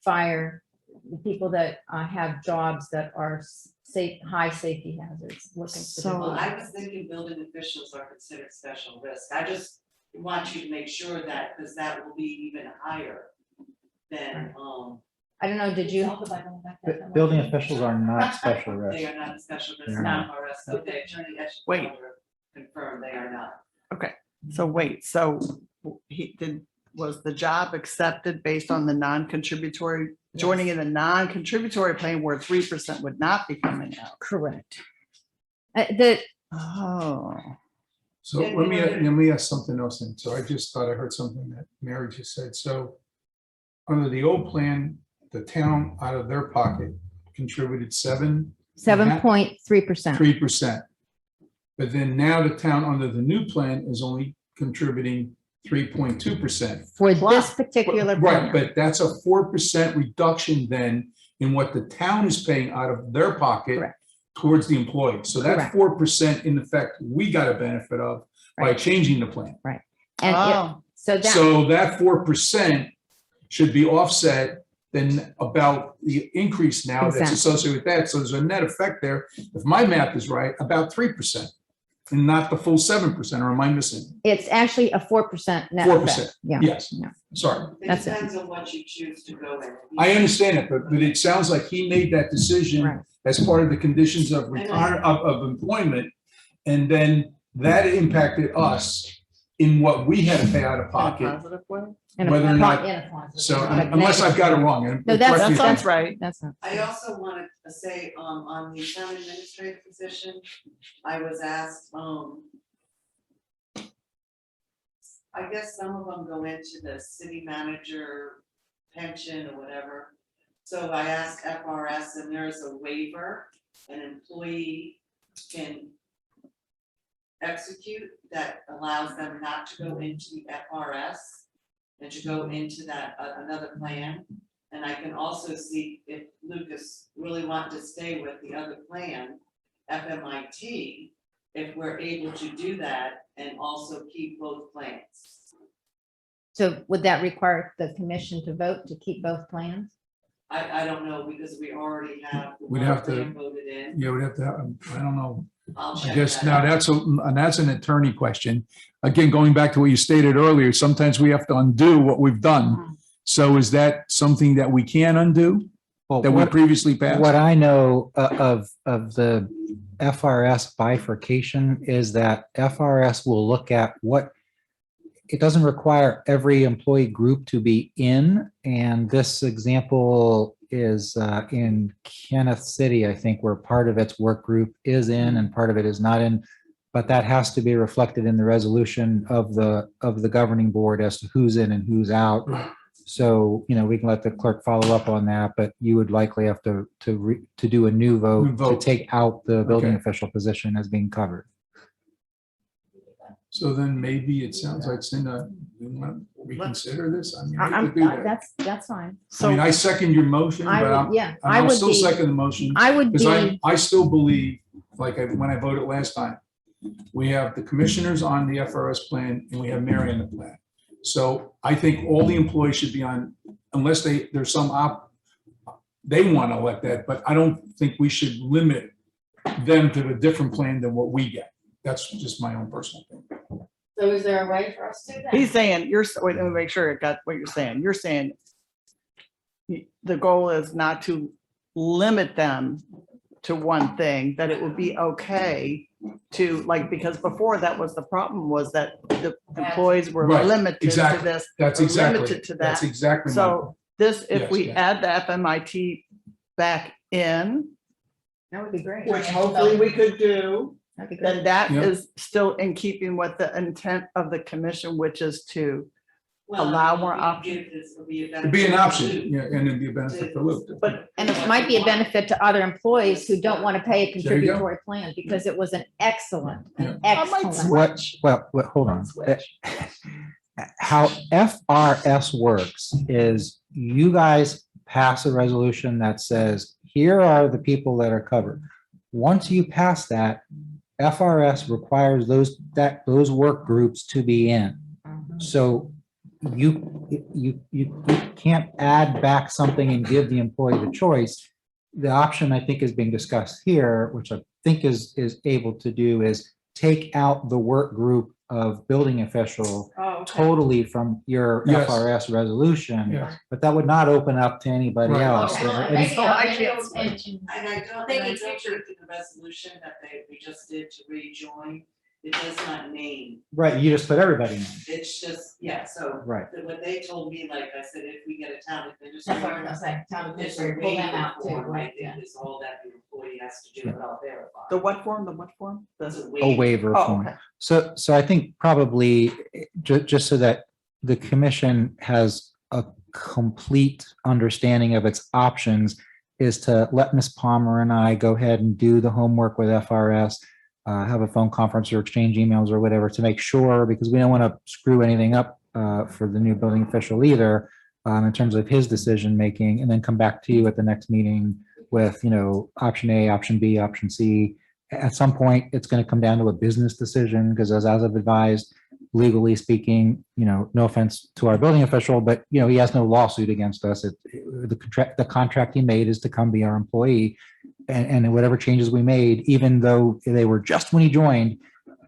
fire, the people that have jobs that are safe, high safety hazards. were considered So- Well, regular. I was thinking building officials are considered special risk. I just want you to make sure that, because that will be even higher than, I don't know, did you? Building officials are not special they risk. are not special risk, They're not not. RS. Okay, Attorney Eschenfelder Wait. confirmed they are not. So wait, so was the job accepted based on the non-contributory, joining in the non-contributory plan where 3% would not be coming out? Correct. Oh, So let me ask something else then. So I just thought I heard something that Mary just said. So under the old plan, the town out of their pocket contributed 7.3%. 3%. But then now the town under the new plan is only contributing 3.2%. For this particular Right, plan. but that's a 4% reduction then in what the town is paying out of their pocket Correct. towards the employee. So that Correct. 4% in effect, we got a benefit of by Right. changing the plan. And oh, So that 4% should be offset then about the increase now that's Exactly. associated with that. So there's a net effect there, if my math is right, about 3% and not the full 7%, or am I missing? it's actually a 4% net 4%, effect. Yeah. yes. Yeah. Sorry. It That's it. depends on what you choose to go in. I understand it, but it sounds like he made that decision Right. as part of the conditions of of employment. And then that impacted us in what we had to pay out of in a pocket. positive way? In a Whether or not- in a positive, So not a unless I've got it negative. wrong. No, that's- That sounds right. That's not. I also wanted to say, on the town administrative position, I was asked, I guess some of them go into the city manager pension or whatever. So I asked FRS and there's a waiver an employee can execute that allows them not to go into the FRS and to go into that, another plan. And I can also see if Lucas really wanted to stay with the other plan, FMIT, if we're able to do that and also keep both plans. So would that require the commission to vote to keep both plans? I don't know, because we already have. the We'd one have to- plan voted in. Yeah, we'd have to, I don't know. I'll I check guess that now out. that's an attorney question. Again, going back to what you stated earlier, sometimes we have to undo what we've done. So is that something that we can undo Well, that we previously passed? what I know of the FRS bifurcation is that FRS will look at what, it doesn't require every employee group to be in. And this example is in Kenneth City, I think, where part of its work group is in and part of it is not in. But that has to be reflected in the resolution of the governing board as to who's in and who's out. So, we can let the clerk follow up on that, but you would likely have to do a new New vote to vote. take out the building Okay. official position as being covered. So then maybe it sounds like Cinda, we want to reconsider this. I mean, we I'm, could do that. that's fine. I mean, So I second your motion, I but would, I'm, yeah, and I I'll would still be, second the motion. I would Because be, I still believe, when I voted last time, we have the commissioners on the FRS plan and we have Mary on the plan. So I think all the employees should be on, unless there's some they want to elect that, but I don't think we should limit them to a different plan than what we get. That's just my own personal thing. So is there a way for us to do that? he's saying, wait, let me make sure I got what you're saying. You're saying the goal is not to limit them to one thing, that it would be okay to, like, because before that was the problem, was that the employees were Right, limited to exactly. this. That's or exactly, limited to that's that. exactly. my So this, if Yes, we yes. add the FMIT back in, that would be great. which hopefully we could do, That'd be then great. that Yeah. is still in keeping with the intent of the commission, which is to, Well, allow I mean, more we options. give this- it'll be a It'd be an benefit option, to- yeah, and it'd be a benefit for Luke. but And it might be a benefit to other employees who don't want to pay a you go. contributory plan, because it was an excellent, an I might excellent. What, hold on. How FRS works is you guys pass a resolution that says, here are the people that are covered. Once you pass that, FRS requires those work groups to be in. So you can't add back something and give the employee the choice. The option I think is being discussed here, which I think is able to do, is take out the work group of building official Oh, okay. totally from your Yes. FRS resolution, Yes. but that would not open up to anybody Right. else. Oh, And- maybe So I I maybe can't it'll- and- And I don't Thinking think future. in the resolution that we just did to rejoin, it does not name, Right, you just put everybody in. it's just, yeah, so. Right. What they told me, like I said, if we get a town administrator. That's what I was gonna say, town There's a administrator, pull them out too, waiver form, I right, yeah. think is all that the employee has to do, but I'll verify. the what form, It's The, A waiver oh, form. okay. So I think probably just so that the commission has a complete understanding of its options is to let Ms. Palmer and I go ahead and do the homework with FRS, have a phone conference or exchange emails or whatever to make sure, because we don't want to screw anything up for the new building official either in terms of his decision making, and then come back to you at the next meeting with, option A, option B, option C. At some point, it's going to come down to a business decision, because as I've advised, legally speaking, no offense to our building official, but he has no lawsuit against us. The contract he made is to come be our employee, and whatever changes we made, even though they were just when he joined,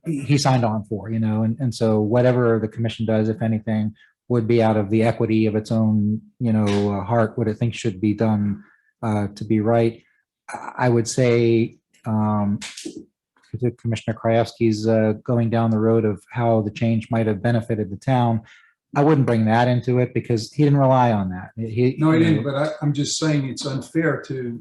he signed on for, and so whatever the commission does, if anything, would be out of the equity of its own, heart, what it thinks should be done to be right. I would say, Commissioner Krajewski's going down the road of how the change might have benefited the town. I wouldn't bring that into it because he didn't rely on that. No, I didn't, but I'm just saying it's unfair to,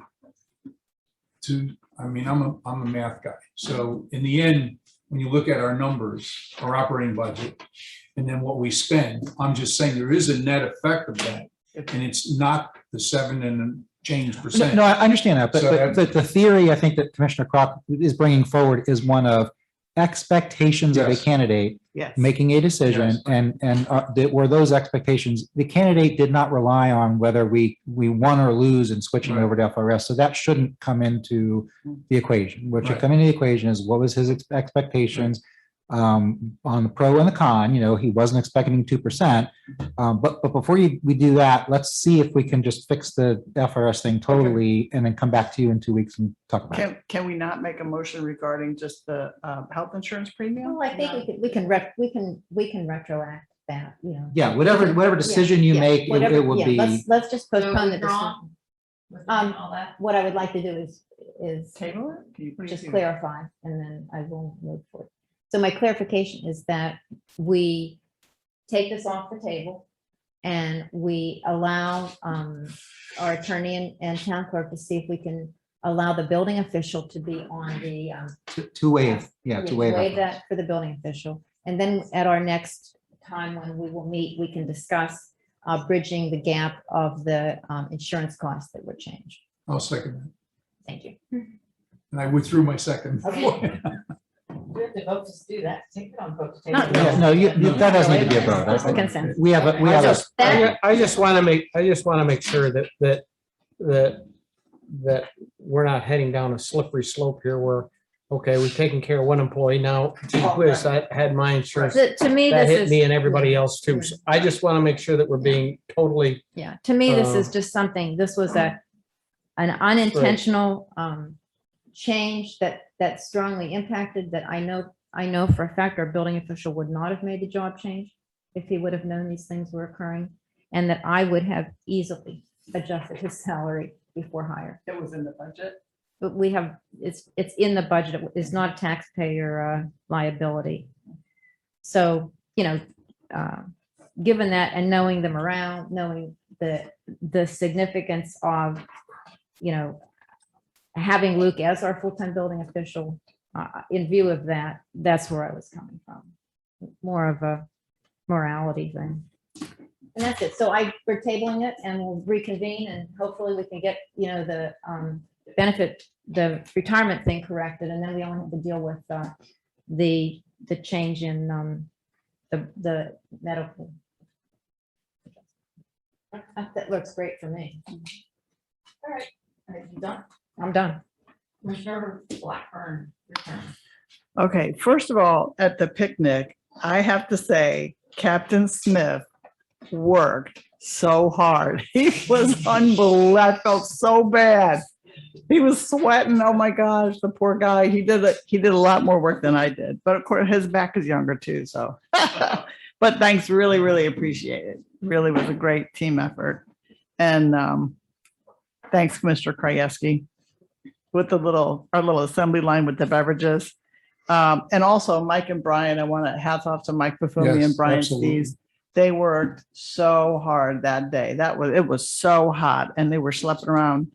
I mean, I'm a math guy. So in the end, when you look at our numbers, our operating budget, and then what we spend, I'm just saying there is a net effect of that. And it's not the 7 and change percent. No, I understand that, So but the theory I think that Commissioner Crock is bringing forward is one of expectations of a Yes. candidate Yes. making a decision, Yes. and were those expectations, the candidate did not rely on whether we won or lose in switching Right. over to FRS, so that shouldn't come into the equation. What should Right. come into the equation is what was his expectations on the pro and the con. He wasn't expecting 2%, but before we do that, let's see if we can just fix the FRS thing totally, and then come back to you in 2 weeks and talk about it. Can we not make a motion regarding just the health insurance premium? Well, I think we can retroact that, Yeah, whatever decision you Yeah, make, it whatever- will yeah, be. Let's just So postpone the withdraw? decision. Withdrawing all that? What I would like to do is Table it? Can you- what do you just think? clarify, and then I will move forward. So my clarification is that we take this off the table and we allow our attorney and town clerk to see if we can allow the building official to be on the To waive, yeah, to waive. waive that for the building official. And then at our next time when we will meet, we can discuss bridging the gap of the insurance costs that were changed. I'll second that. Thank you. And I withdrew my second. Okay. We have to vote to do that. Take it on vote to take. No, it. Yeah, no, that doesn't need to be a vote. Just the consent. We have I just want to make sure that we're not heading down a slippery slope here where, okay, we've taken care of one employee now. Gee whiz, I had my insurance. To me, That this hit is. me and everybody else too. So I just want to make sure that we're being totally, Yeah, to me, this is just something, this was an unintentional change that strongly impacted, that I know for a fact our building official would not have made the job change if he would have known these things were occurring, and that I would have easily adjusted his salary before hire. It was in the budget. But we have, it's in the budget, it's not a taxpayer liability. So, given that and knowing them around, knowing the significance of, having Luke as our full-time building official, in view of that, that's where I was coming from. More of a morality thing. And that's it. So we're tabling it and we'll reconvene and hopefully we can get, the benefit, the retirement thing corrected. And then we only have to deal with the change in the medical. That looks great for me. All right. Are you done? I'm done. Commissioner Blackburn, your turn. Okay, first of all, at the picnic, I have to say, Captain Smith worked so hard. He was unbelievable. I felt so bad. He was sweating. Oh my gosh, the poor guy. He did a lot more work than I did. But of course, his back is younger too. So, but thanks, really, really appreciate it. Really was a great team effort. And thanks, Commissioner Krajewski, with our little assembly line with the beverages. And also Mike and Brian, I want to hats off to Mike Bufumi and Brian Steves. They worked so hard that day. It was so hot and they were schlepping around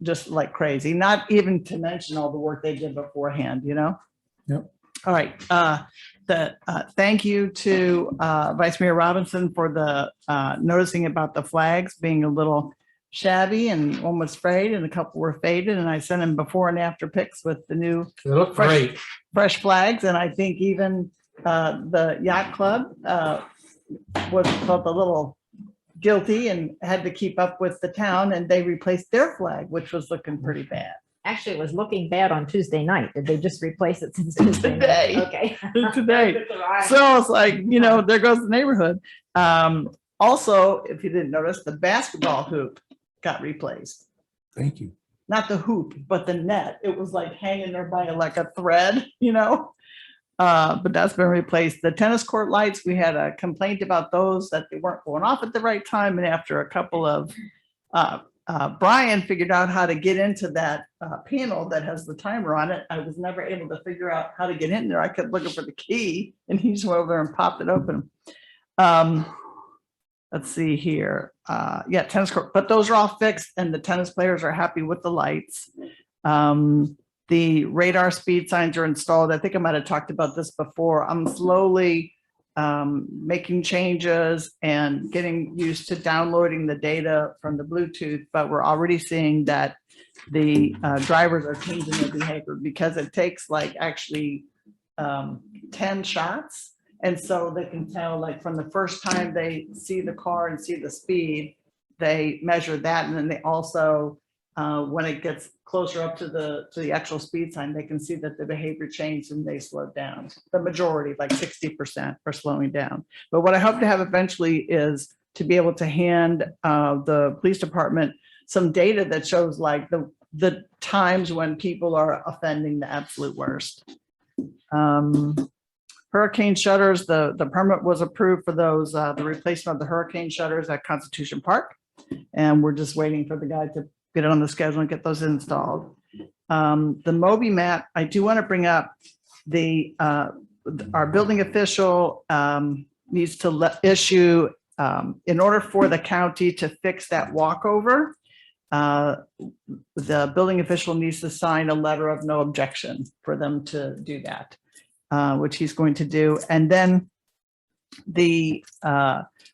just like crazy, not even to mention all the work they did beforehand, Yep. All right. Thank you to Vice Mayor Robinson for the noticing about the flags being a little shabby and one was frayed and a couple were faded. And I sent him before and after pics with the new they look great. fresh flags. And I think even the yacht club felt a little guilty and had to keep up with the town, and they replaced their flag, which was looking pretty bad. Actually, it was looking bad on Tuesday night. Did they just replace it since Tuesday night? Today. Okay. Today. So it's like, there goes the neighborhood. Also, if you didn't notice, the basketball hoop got replaced. Thank you. Not the hoop, but the net. It was like hanging there by like a thread, but that's been replaced. The tennis court lights, we had a complaint about those, that they weren't going off at the right time. And after a couple of, Brian figured out how to get into that panel that has the timer on it. I was never able to figure out how to get in there. I kept looking for the key and he just went over there and popped it open. Let's see here. Yeah, tennis court, but those are all fixed and the tennis players are happy with the lights. The radar speed signs are installed. I think I might have talked about this before. I'm slowly making changes and getting used to downloading the data from the Bluetooth, but we're already seeing that the drivers are changing their behavior because it takes like actually 10 shots. And so they can tell, like, from the first time they see the car and see the speed, they measure that. And then they also, when it gets closer up to the actual speed sign, they can see that the behavior changed and they slowed down. The majority, like 60%, are slowing down. But what I hope to have eventually is to be able to hand the police department some data that shows like the times when people are offending the absolute worst. Hurricane shutters, the permit was approved for those, the replacement of the hurricane shutters at Constitution Park. And we're just waiting for the guy to get it on the schedule and get those installed. The Moby map, I do want to bring up our building official needs to issue, in order for the county to fix that walkover, the building official needs to sign a letter of no objection for them to do that, which he's going to do. And then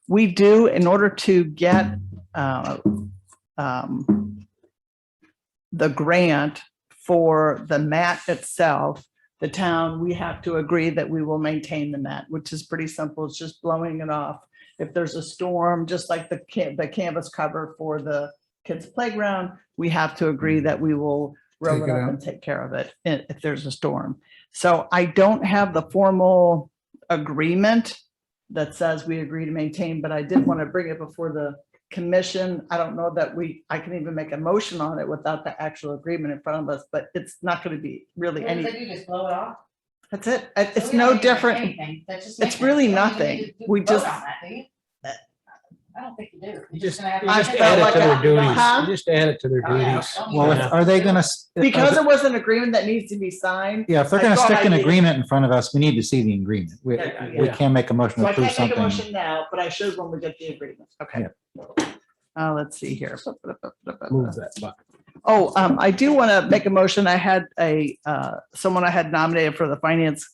We do, in order to get the grant for the mat itself, the town, we have to agree that we will maintain the mat, which is pretty simple. It's just blowing it off. If there's a storm, just like the canvas cover for the kids' playground, we have to agree that we will roll Take it it up out. and take care of it if there's a storm. So I don't have the formal agreement that says we agree to maintain, but I did want to bring it before the commission. I don't know that I can even make a motion on it without the actual agreement in front of us, but it's not going to be really Then any, you just blow it off. that's it. So It's we no don't need to do different. anything. That's just It's maintenance. really You don't even nothing. need to We vote just- on that, do you? I don't think you do. You're You just gonna have you to- just I add felt it like to their I- duties. Huh? You just add it to their Oh, yeah. duties. Don't Well, you? are they gonna? Because it was an agreement that needs to be signed. Yeah, if they're I gonna thought stick I an did. agreement in front of us, we need to see the agreement. We Yeah. can't make a motion So to I approve can't make a something. motion now, but I should when we get the agreement. Okay. Let's see here. Move that button. Oh, I do want to make a motion. I had someone I had nominated for the finance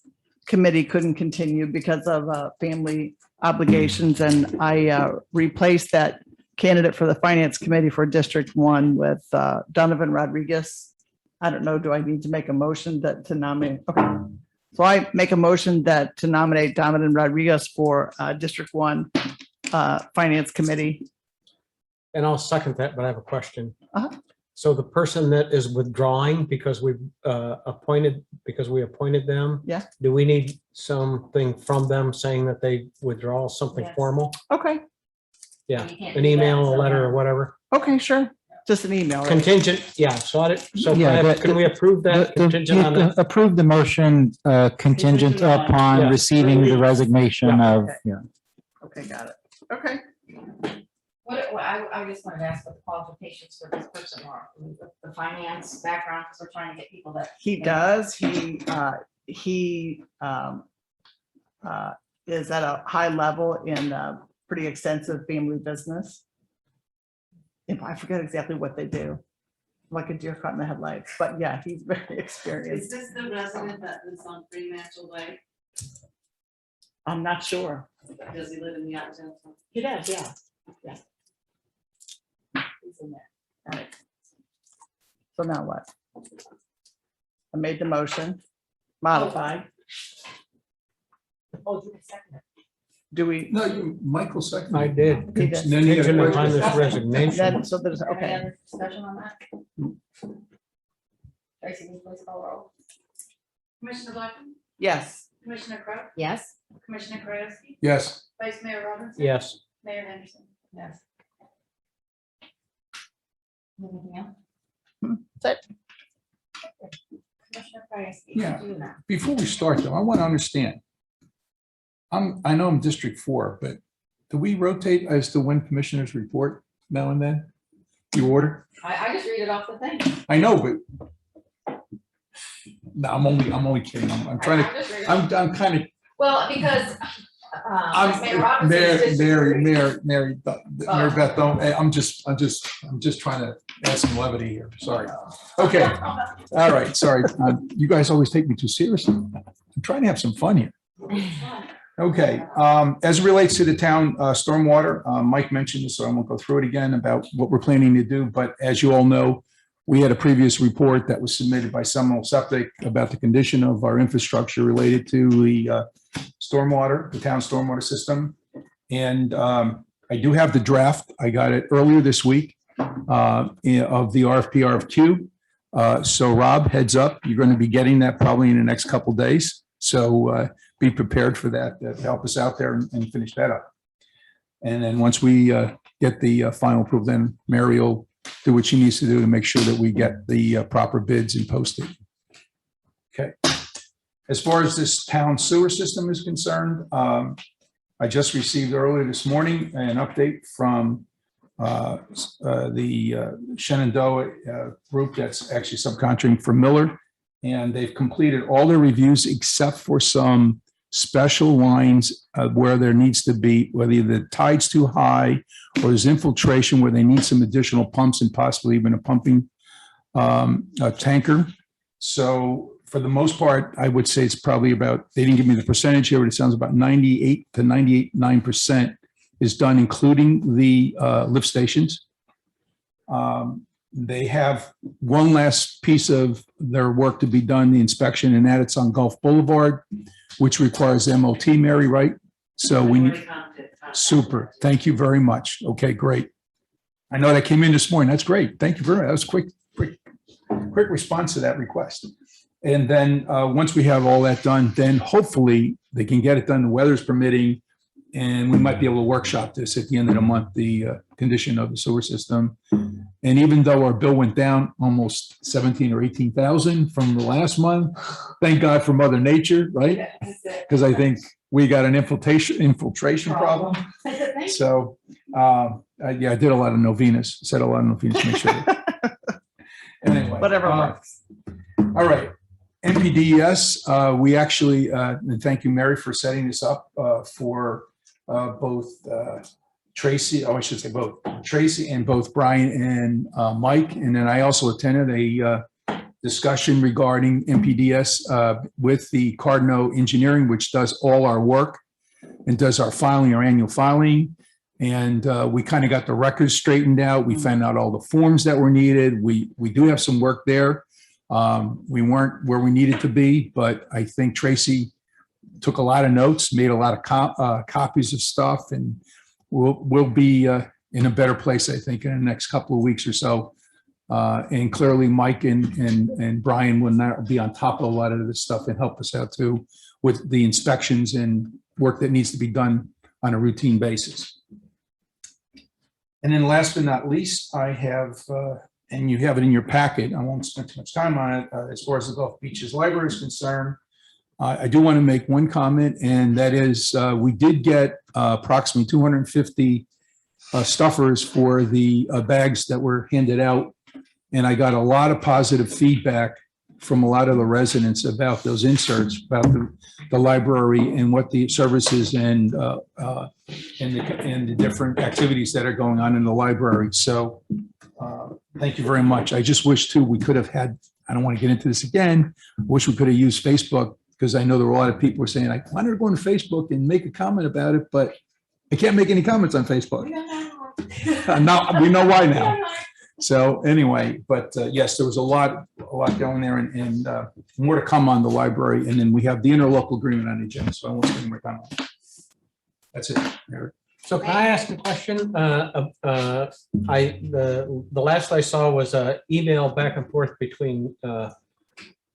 committee couldn't continue because of family obligations, and I replaced that candidate for the finance committee for District 1 with Donovan Rodriguez. I don't know, do I need to make a motion to nominate? Okay. So I make a motion to nominate Donovan Rodriguez for District 1 Finance Committee. And I'll second that, but I have a question. Uh-huh. So the person that is withdrawing because we appointed them. Yeah. Do we need something from them saying that they withdraw, something Yes. formal? Okay, Yeah, You can't an do that, email, a so- letter or whatever. okay, sure. Just an email. right? Contingent, yeah, so Yeah, can we approve that contingent on that? Approve the motion contingent Contingent on- upon Yeah. receiving the resignation Yeah. of, yeah. Okay, got it. Okay. I just wanted to ask what the qualifications for this person are, the finance background, because we're trying to get people that. He does. He is at a high level in a pretty extensive family business. If I forget exactly what they do, like a deer caught in the headlights, but yeah, he's very Is experienced. this the resident that lives on Fremantle Way? I'm not sure. Does he live in the Outtown? He does, yeah. Yeah. He's in there. All right. So now what? I made the motion, modified. Oh, you can second it. Do we? No, Michael seconded. I did. He did. And then you got a Contingent upon question. this resignation. Then, so there's, Any okay. other discussion on that? Tracy, can you please call roll? Commissioner Blackman, Yes. Commissioner Crowe, Yes, Commissioner Krajewski, Yes, Vice Mayor Robinson. Yes, Mayor Henderson. Yes. Anything else? That's Commissioner Price. Yeah. before we start though, I want to understand. I know I'm District 4, but do we rotate as to when commissioners report now and then? You order? I just read it off the thing. I know, but no, I'm only kidding. I'm trying to, just reading it. I'm kind of, Well, because, I'm, Mayor Robinson is just. Mary Beth, don't, I'm just trying to add some levity here. Sorry. Okay. All right, sorry. You guys always take me too seriously. I'm trying to have some fun here. Okay, as it relates to the town stormwater, Mike mentioned this, so I won't go through it again about what we're planning to do. But as you all know, we had a previous report that was submitted by Seminole Septic about the condition of our infrastructure related to the stormwater, the town stormwater system. And I do have the draft. I got it earlier this week of the RFP, RFQ. So Rob, heads up, you're going to be getting that probably in the next couple of days. So be prepared for that to help us out there and finish that up. And then once we get the final approval, then Mary will do what she needs to do to make sure that we get the proper bids and posted. Okay. As far as this town sewer system is concerned, I just received earlier this morning an update from the Shenandoah group that's actually subcontracting for Miller. And they've completed all their reviews except for some special lines where there needs to be, whether the tide's too high or there's infiltration where they need some additional pumps and possibly even a pumping tanker. So for the most part, I would say it's probably about, they didn't give me the percentage here, but it sounds about 98 to 98.9% is done, including the lift stations. They have one last piece of their work to be done, the inspection, and that it's on Gulf Boulevard, which requires MOT, Mary, right? So we need, super. Thank you very much. Okay, great. I know that came in this morning. That's great. Thank you very much. That was quick response to that request. And then once we have all that done, then hopefully they can get it done, the weather's permitting, and we might be able to workshop this at the end of the month, the condition of the sewer system. And even though our bill went down almost 17 or 18,000 from the last month, thank God for Mother Nature, right? Because I think we got an infiltration problem. So yeah, I did a lot of novenas, said a lot of novenas to make sure. Anyway, Whatever works. all right. NPDES, we actually, and thank you, Mary, for setting this up for both Tracy, I should say both Tracy and both Brian and Mike. And then I also attended a discussion regarding NPDES with the Cardinal Engineering, which does all our work and does our filing, our annual filing. And we kind of got the records straightened out. We found out all the forms that were needed. We do have some work there. We weren't where we needed to be, but I think Tracy took a lot of notes, made a lot of copies of stuff, and we'll be in a better place, I think, in the next couple of weeks or so. And clearly Mike and Brian will not be on top of a lot of this stuff and help us out too with the inspections and work that needs to be done on a routine basis. And then last but not least, I have, and you have it in your packet, I won't spend too much time on it, as far as the Gulf Beaches Library is concerned. I do want to make one comment, and that is we did get approximately 250 stuffers for the bags that were handed out. And I got a lot of positive feedback from a lot of the residents about those inserts, about the library and what the services and the different activities that are going on in the library. So thank you very much. I just wish too, we could have had, I don't want to get into this again, wish we could have used Facebook, because I know there were a lot of people who were saying, I wanted to go on Facebook and make a comment about it, but I can't make any comments on Facebook. Now we know why now. So anyway, but yes, there was a lot going there, and more to come on the library. And then we have the interlocal agreement on the agenda, so I won't spend more time on it. That's it, Eric. So can I ask a question? The last I saw was an email back and forth between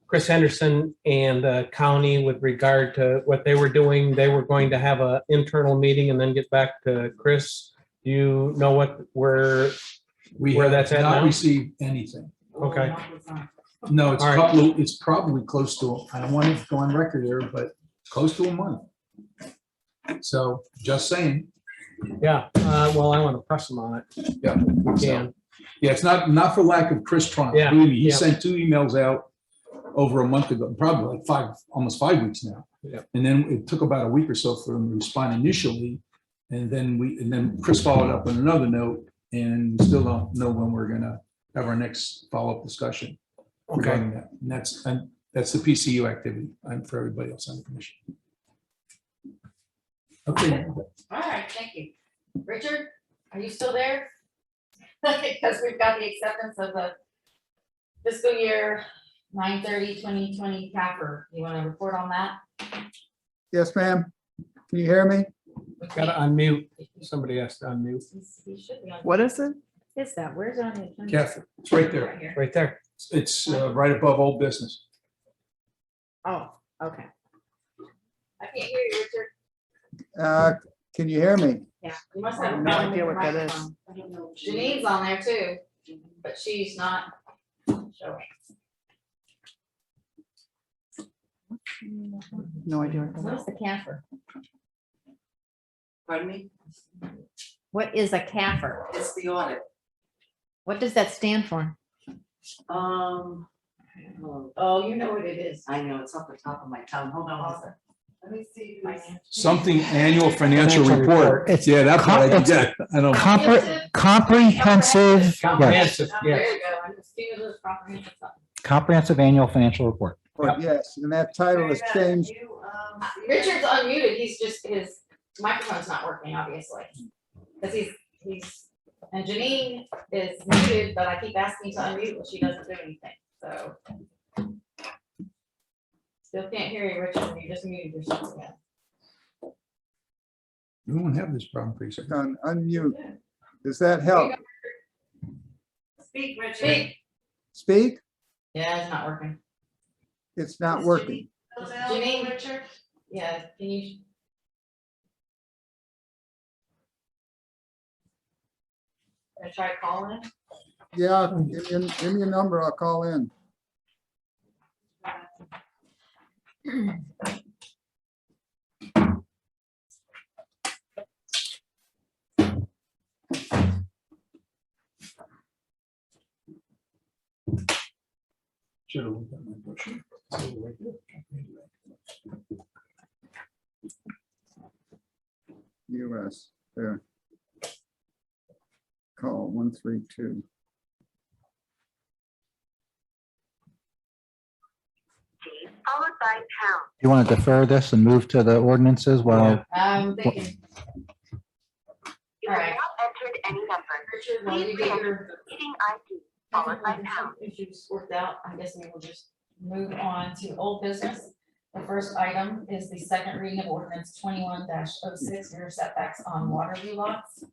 Chris Henderson and the county with regard to what they were doing. They were going to have an internal meeting and then get back to Chris. Do you know where that's at not now? received anything. Okay. No, it's All right. it's probably close to, I don't want to go on record here, but close to a month. So just saying. Yeah, well, I want to press them on it. Yeah. We So, can. yeah, it's not for lack of Chris Trump. Yeah, Believe me, he yeah. sent 2 emails out over a month ago, probably like almost 5 weeks now. Yeah. And then it took about a week or so for him to respond initially. And then Chris followed up with another note, and we still don't know when we're gonna have our next follow-up discussion regarding that. And that's the PCU activity for everybody else on the commission. Okay. All right, thank you. Richard, are you still there? Because we've got the acceptance of the fiscal year 9/30/2020 CAFR. You want to report on that? Yes, ma'am. Can you hear me? Got to unmute. Somebody has to unmute. He should be on. What is it? Is that, where's it on the agenda? Catherine, it's right there. Right here. Right there. It's right above old business. Oh, okay. I can't hear you, Richard. Can you hear me? Yeah, you must I have. have a no problem idea with what your that is. microphone. Janine's on there too, but she's not showing. No idea what that What is. is the CAFR? Pardon me? What is a CAFR? It's the audit. What does that stand for? Oh, Oh, you know what it is. I know, it's off the top of my tongue. Hold on one second. Let me see. Something annual financial Financial report. report. It's Yeah, that's what I it's- get. I don't. Comprehensive, yes, Comprehensive, Oh, yes. there you go. I'm just doing this comprehensive stuff. comprehensive annual financial report. Yes, and that title has changed. Richard's unmuted. He's just microphone's not working, obviously. Because and Janine is muted, but I keep asking to unmute, but she doesn't do anything, so. Still can't hear you, Richard, and you just muted yourself again. You won't have this problem, please. Unmute. Does that help? Speak, Richard. Speak. Speak? Yeah, it's not working. It's not Is working. Janine available, Janine? Richard? Yeah, can you? Gonna try calling him? Yeah, give me a number, I'll call in. Should have looked at my brochure. It's over right there. US, there. Call 132. Followed by pound. You want to defer this and move to the ordinances while, I'm thinking, You All have right. not entered any number. Richard, while you get your Meeting ID followed by pound. issues worked out, I guess we will just move on to old business. The first item is the second reading of ordinance 21-06, rear setbacks on water view lots.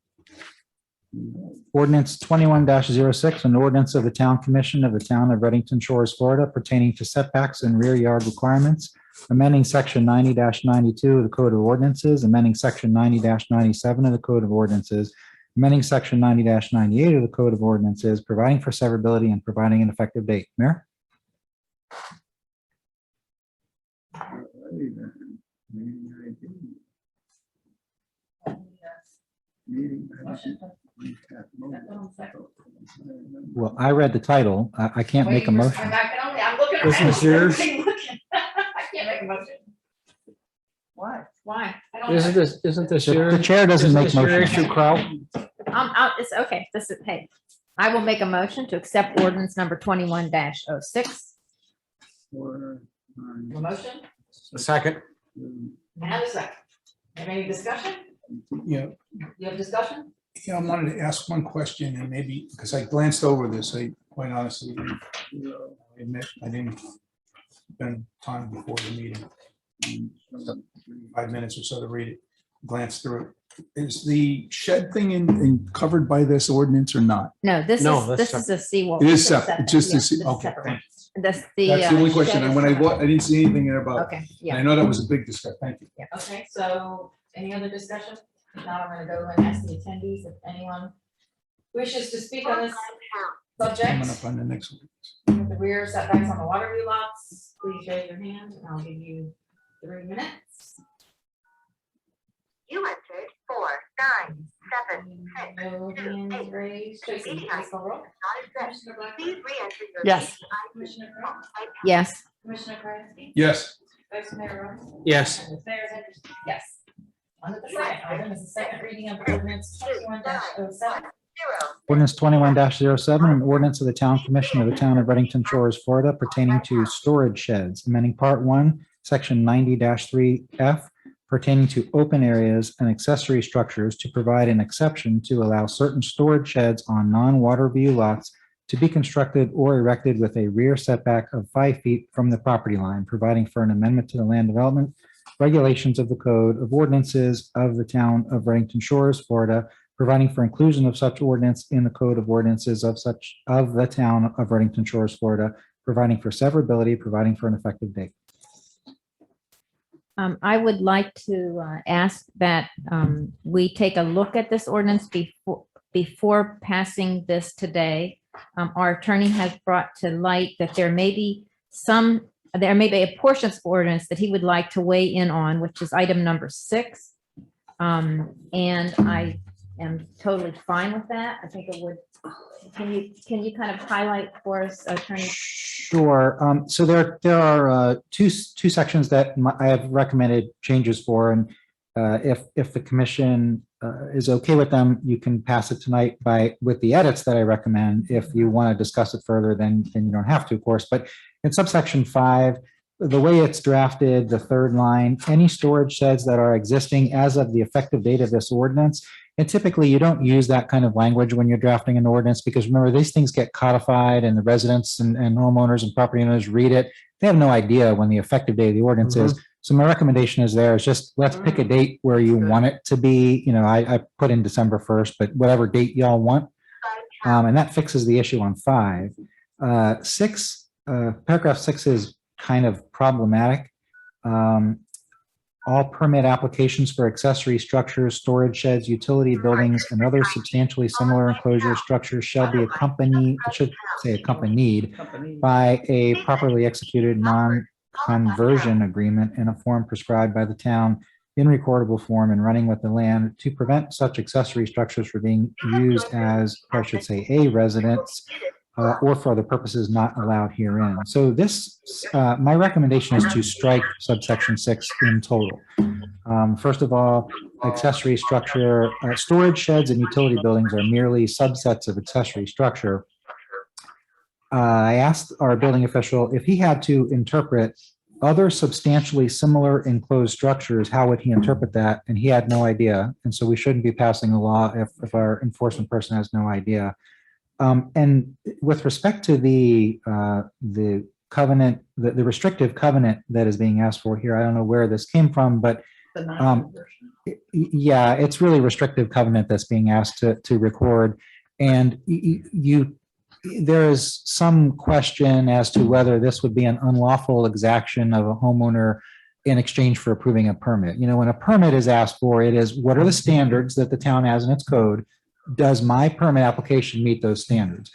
ordinance 21-06, an ordinance of the Town Commission of the Town of Reddington Shores, Florida pertaining to setbacks and rear yard requirements, amending section 90-92 of the Code of Ordinances, amending section 90-97 of the Code of Ordinances, amending section 90-98 of the Code of Ordinances, providing for severability and providing an effective date. Mayor? Alrighty then. Meeting ID. Meeting ID. Well, I read the title. I can't make a motion. I'm looking. This is yours? I can't make a motion. Why? Why? I don't Isn't know. this The your? chair doesn't isn't make this your motions. issue, Kraut? It's okay. This is, hey, I will make a motion to accept ordinance number 21-06. A motion A second. and a second. Have any discussion? Yeah, You have discussion? yeah, I wanted to ask one question and maybe, because I glanced over this, I quite honestly admit I didn't spend time before the meeting, 5 minutes or so to read it, glance through it. Is the shed thing covered by this ordinance or not? No, this No, is, that's this is a seawall. It is This separate, it's just yeah, this, this is okay. separate. Thank you. That's That's the only question, shed and is when I separate. didn't see anything there about, Okay, and yeah. I know that was a big discussion, thank you. Okay, so any other discussion? If not, I'm gonna go and ask the attendees if anyone wishes to speak on this Coming subject. up on the next one. With the rear setbacks on the water view lots, please raise your hand and I'll give you 3 minutes. You entered 4, 9, 7, 6. No hands raised. Tracy, please call roll. Not exempt. Commissioner Blackman? Please re-enter your. Yes. meeting ID Commissioner Crowe? followed by pound. Yes, Commissioner Krasinski? Yes, Vice Mayor Robinson? Yes. And Mayor Henderson? Yes. On to the second item is the second reading of ordinance 21-07. 0. Ordinance 21-07, an ordinance of the Town Commission of the Town of Reddington Shores, Florida pertaining to storage sheds, amending Part 1, Section 90-3F pertaining to open areas and accessory structures to provide an exception to allow certain storage sheds on non-water view lots to be constructed or erected with a rear setback of 5 feet from the property line, providing for an amendment to the land development regulations of the Code of Ordinances of the Town of Reddington Shores, Florida, providing for inclusion of such ordinance in the Code of Ordinances of the Town of Reddington Shores, Florida, providing for severability, providing for an effective date. I would like to ask that we take a look at this ordinance before passing this today. Our attorney has brought to light that there may be a portion of the ordinance that he would like to weigh in on, which is item number 6. And I am totally fine with that. I think it would, can you kind of highlight for us, Attorney? Sure. So there are two sections that I have recommended changes for, and if the commission is okay with them, you can pass it tonight with the edits that I recommend. If you want to discuss it further, then you don't have to, of course. But in subsection 5, the way it's drafted, the third line, any storage sheds that are existing as of the effective date of this ordinance. And typically you don't use that kind of language when you're drafting an ordinance, because remember, these things get codified and the residents and homeowners and property owners read it. They have no idea when the effective date of the ordinance is. So my recommendation is just let's pick a date where you want it to be. You know, I put in December 1st, but whatever date y'all want. And that fixes the issue on 5. 6, paragraph 6 is kind of problematic. All permit applications for accessory structures, storage sheds, utility buildings, and other substantially similar enclosure structures shall be accompanied, it should say accompanied, by a properly executed non-conversion agreement in a form prescribed by the town in recordable form and running with the land to prevent such accessory structures from being used as, or I should say, a residence or for other purposes not allowed herein. So this, my recommendation is to strike subsection 6 in total. First of all, accessory structure, storage sheds and utility buildings are merely subsets of accessory structure. I asked our building official if he had to interpret other substantially similar enclosed structures, how would he interpret that? And he had no idea. And so we shouldn't be passing a law if our enforcement person has no idea. And with respect to the covenant, the restrictive covenant that is being asked for here, I don't know where this came from, but yeah, it's really restrictive covenant that's being asked to record. And there is some question as to whether this would be an unlawful exaction of a homeowner in exchange for approving a permit. You know, when a permit is asked for, it is, what are the standards that the town has in its code? Does my permit application meet those standards?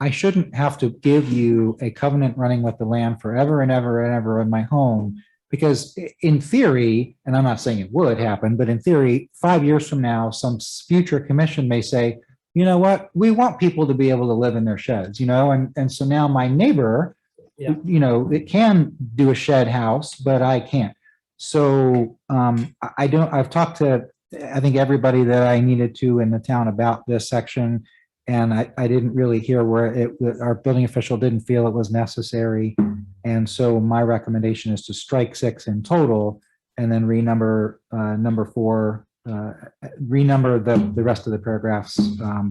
I shouldn't have to give you a covenant running with the land forever and ever and ever in my home, because in theory, and I'm not saying it would happen, but in theory, 5 years from now, some future commission may say, you know what, we want people to be able to live in their sheds, you know, and so now my neighbor, you know, it can do a shed house, but I can't. So I've talked to, I think, everybody that I needed to in the town about this section. And I didn't really hear where our building official didn't feel it was necessary. And so my recommendation is to strike 6 in total and then renumber number 4, renumber the rest of the paragraphs.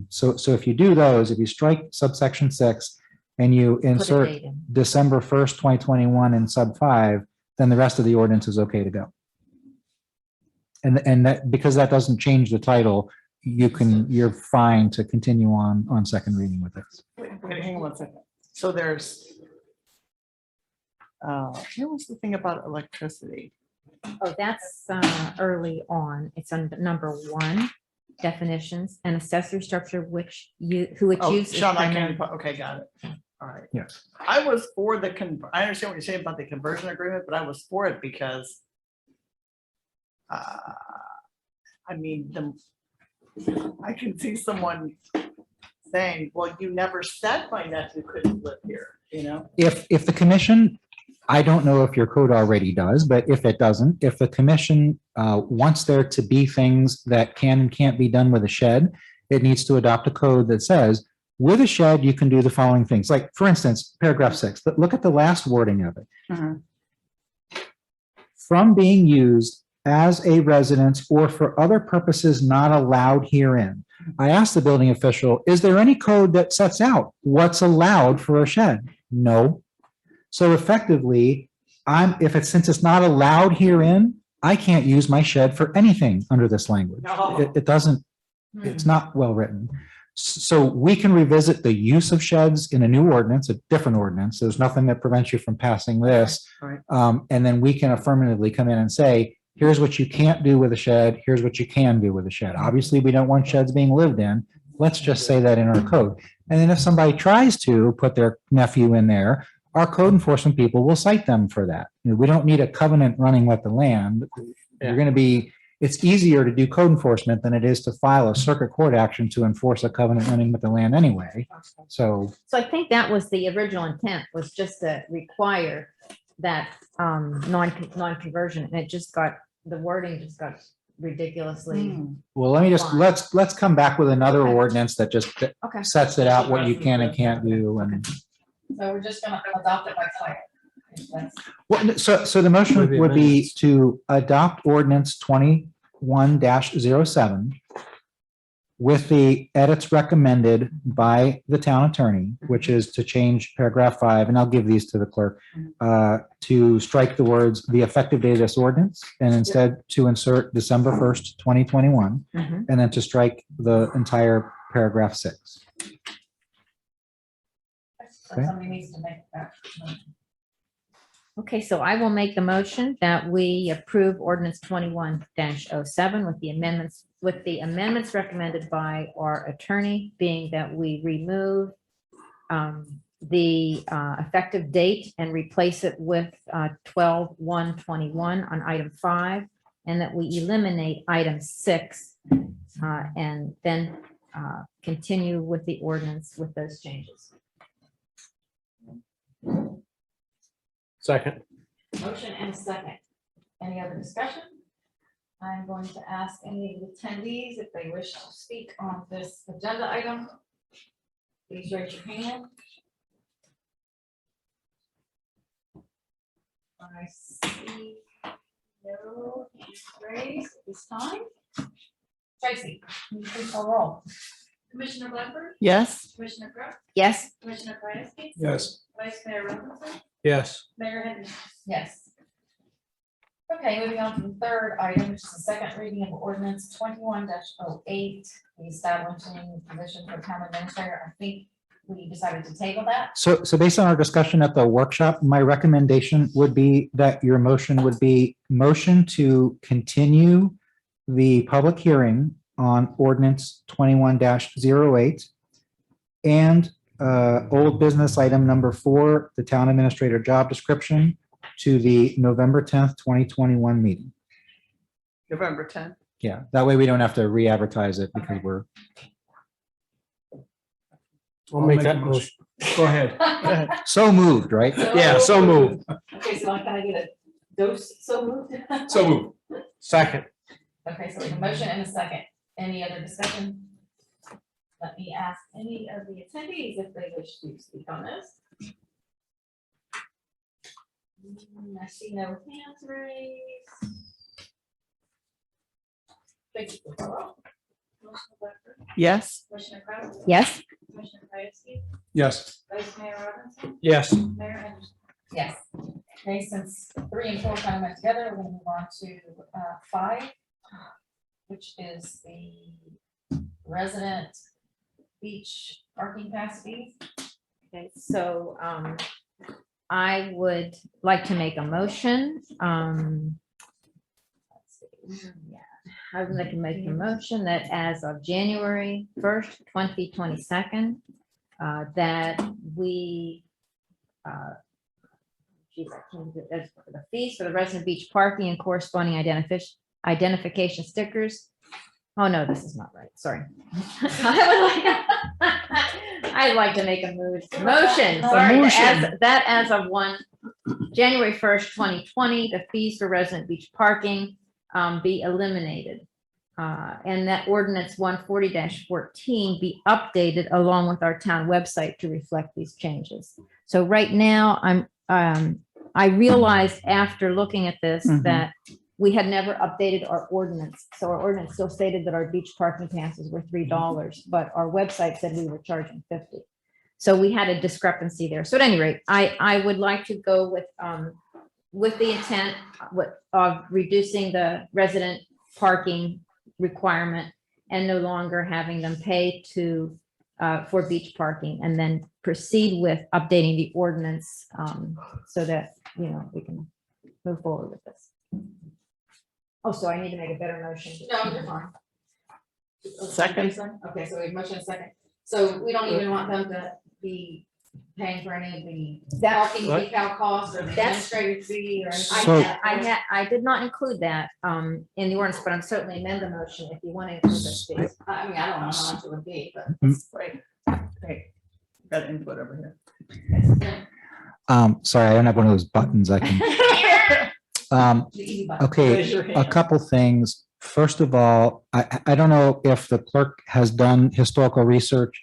So if you do those, if you strike subsection 6 and you insert December 1st, 2021 in sub 5, then the rest of the ordinance is okay to go. And that, because that doesn't change the title, you're fine to continue on second reading with this. Wait, hang on 1 second. So there's, here was the thing about electricity. Oh, that's early on. It's on number 1, definitions, and accessory structure which who its Oh, use is Sean, I primary. can, okay, got it. All right. Yes. I was for the, I understand what you're saying about the conversion agreement, but I was for it because I mean, I can see someone saying, well, you never said my nephew couldn't live here, you know? If the commission, I don't know if your code already does, but if it doesn't, if the commission wants there to be things that can and can't be done with a shed, it needs to adopt a code that says, with a shed, you can do the following things. Like, for instance, paragraph 6, but look at the last wording of it. From being used as a residence or for other purposes not allowed herein. I asked the building official, is there any code that sets out what's allowed for a shed? No. So effectively, since it's not allowed herein, I can't use my shed for anything under this language. It doesn't, it's not well written. So we can revisit the use of sheds in a new ordinance, a different ordinance. There's nothing that prevents you from passing this. Right. And then we can affirmatively come in and say, here's what you can't do with a shed. Here's what you can do with a shed. Obviously, we don't want sheds being lived in. Let's just say that in our code. And then if somebody tries to put their nephew in there, our code enforcement people will cite them for that. You know, we don't need a covenant running with the land. You're going to be, it's easier to do code enforcement than it is to file a circuit court action to enforce a covenant running with the land anyway. So I think that was the original intent, was just to require that non-conversion, and it just got, the wording just got ridiculously. well, let me just, let's come back with another ordinance that just Okay. sets it out what you can and can't do. And So we're just gonna adopt it by title. Well, so the motion Maybe would be amendments. to adopt ordinance 21-07 with the edits recommended by the town attorney, which is to change paragraph 5, and I'll give these to the clerk, to strike the words, "the effective date of this ordinance," and instead to insert December 1st, 2021, Mhm. and then to strike the entire paragraph 6. So Okay. somebody needs to make that motion. Okay, so I will make the motion that we approve ordinance 21-07 with the amendments recommended by our attorney, being that we remove the effective date and replace it with 12/1/21 on item 5, and that we eliminate item 6 and then continue with the ordinance with those changes. Second. Motion and a second. Any other discussion? I'm going to ask any of the attendees if they wish to speak on this agenda item. Please raise your hand. I see no hands raised at this time. Tracy, can you please call roll? Commissioner Blanford, Yes, Commissioner Crump, Yes, Commissioner Krasinski, Yes. Vice Mayor Robinson, Yes. Mayor Henry. Yes. Okay, moving on to the third item, which is the second reading of ordinance 21-08, the establishing position for town administrator. I think we decided to table that. So based on our discussion at the workshop, my recommendation would be that your motion would be motion to continue the public hearing on ordinance 21-08 and old business item number 4, the town administrator job description, to the November 10th, 2021 meeting. November 10th. Yeah, that way we don't have to re-advertise it because we're, I'll make that motion. Go ahead. so moved, right? Yeah, so moved. Okay, so can I get a dose, so moved? So moved. Second. Okay, so we have a motion and a second. Any other discussion? Let me ask any of the attendees if they wish to speak on this. I see no hands raised. Tracy, please call roll. Commissioner Blanford, Yes, Commissioner Crump, yes, Commissioner Krasinski, Yes. Vice Mayor Robinson, Yes. Mayor Henry. Yes. Okay, since 3 and 4 kind of went together, we're gonna move on to 5, which is the resident beach parking pass fees. okay, so I would like to make a motion. Let's see, yeah, I would like to make a motion that as of January 1st, 2022, that we geez, I can't do it. For the fees for the resident beach parking and corresponding identification stickers. Oh, no, this is not right. Sorry. I'd like to make a motion, sorry, that as of January 1st, 2020, the fees for resident beach parking be eliminated. And that ordinance 140-14 be updated along with our town website to reflect these changes. So right now, I realized after looking at this Mhm. that we had never updated our ordinance. So our ordinance still stated that our beach parking passes were $3, but our website said we were charging $50. So we had a discrepancy there. So at any rate, I would like to go with the intent of reducing the resident parking requirement and no longer having them pay for beach parking, and then proceed with updating the ordinance so that, we can move forward with this. Oh, so I need to make a better motion. No, you're fine. Second. Okay, so we have motion and second. So we don't even want them to be paying for any of the parking What? decal costs or the That's- administrative fee or anything. So- I did not include that in the ordinance, but I'm certainly amend the motion if you want to include those fees. I mean, I don't know how much it would be, but. great. Got input over here. Sorry, I don't have one of those buttons I can. The easy button. Okay, Raise your a hand. couple things. First of all, I don't know if the clerk has done historical research.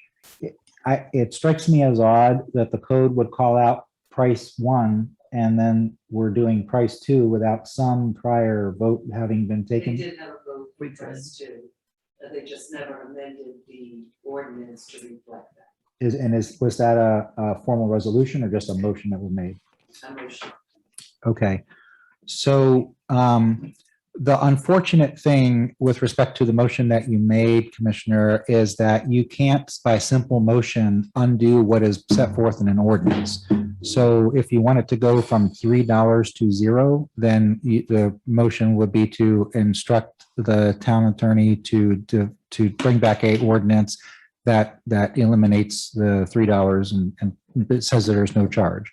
It strikes me as odd that the code would call out price 1 and then we're doing price two without some prior vote having been They taken? did have a vote for press too, but they just never amended the ordinance to reflect that. Was that a formal resolution or just a motion that was made? I'm not sure. Okay, so the unfortunate thing with respect to the motion that you made, Commissioner, is that you can't, by simple motion, undo what is set forth in an ordinance. So if you want it to go from $3 to 0, then the motion would be to instruct the town attorney to bring back a ordinance that eliminates the $3 and it says that there's no charge.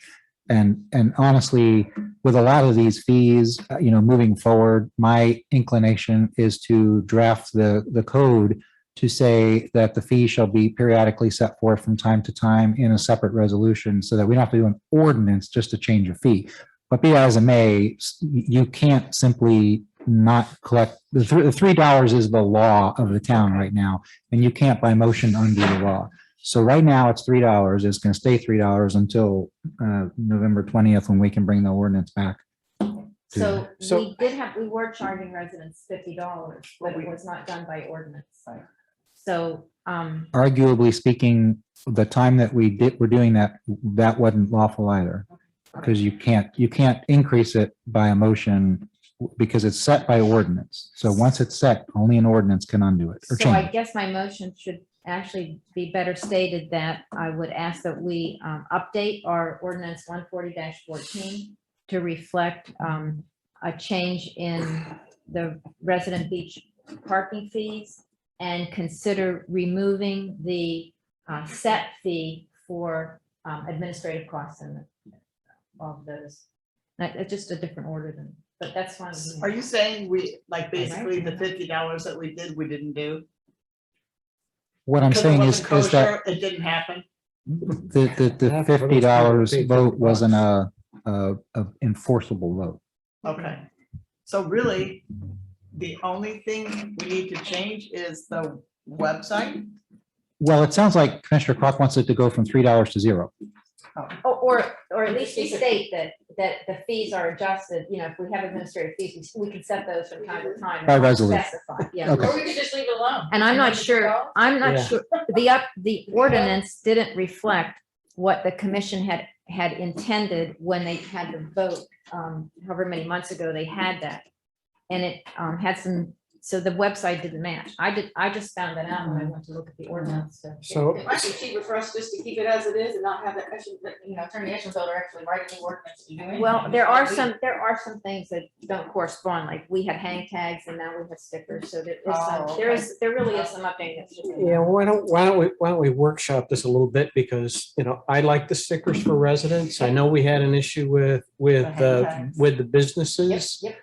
And honestly, with a lot of these fees, moving forward, my inclination is to draft the code to say that the fee shall be periodically set forth from time to time in a separate resolution so that we don't have to do an ordinance just to change a fee. But be that as it may, you can't simply not collect, the $3 is the law of the town right now, and you can't by motion undo the law. So right now it's $3. It's going to stay $3 until November 20th when we can bring the ordinance back. So So- we were charging residents $50, but it was not done by ordinance. Right. So, Arguably speaking, the time that we're doing that wasn't lawful either. Because you can't increase it by a motion because it's set by ordinance. So once it's set, only an ordinance can undo it or so I change it. guess my motion should actually be better stated that I would ask that we update our ordinance 140-14 to reflect a change in the resident beach parking fees and consider removing the set fee for administrative costs and of those. It's just a different order than, but that's fine. with me. Are you saying basically the $50 that we didn't do? What I'm Because it saying wasn't is that kosher, it didn't happen? the Half of those $50 people pay vote wasn't $50. a enforceable vote. Okay, so really, the only thing we need to change is the website? Well, it sounds like Commissioner Crock wants it to go from $3 to 0. Or at least we state that the fees are adjusted, if we have administrative fees, we can set those from time to time. By resolution. Specify, yeah. Okay. Or we could just leave it alone. And I'm not $50. sure, Yeah. the ordinance didn't reflect what the commission had intended when they had the vote, however many months ago they had that. And it had some, so the website didn't match. I just found that out when I went to look at the ordinance. So, It might be cheaper for us just to keep it as it is and not have that, Attorney Eschenfelder actually write a new ordinance to do anything. Well, there are some things that don't correspond, like we had hang tags and now we have stickers, so there is some, Oh, there really is some updating that's just. yeah, why don't we workshop this a little bit because, I like the stickers for residents. I know we had an issue with tags. the businesses. Yep.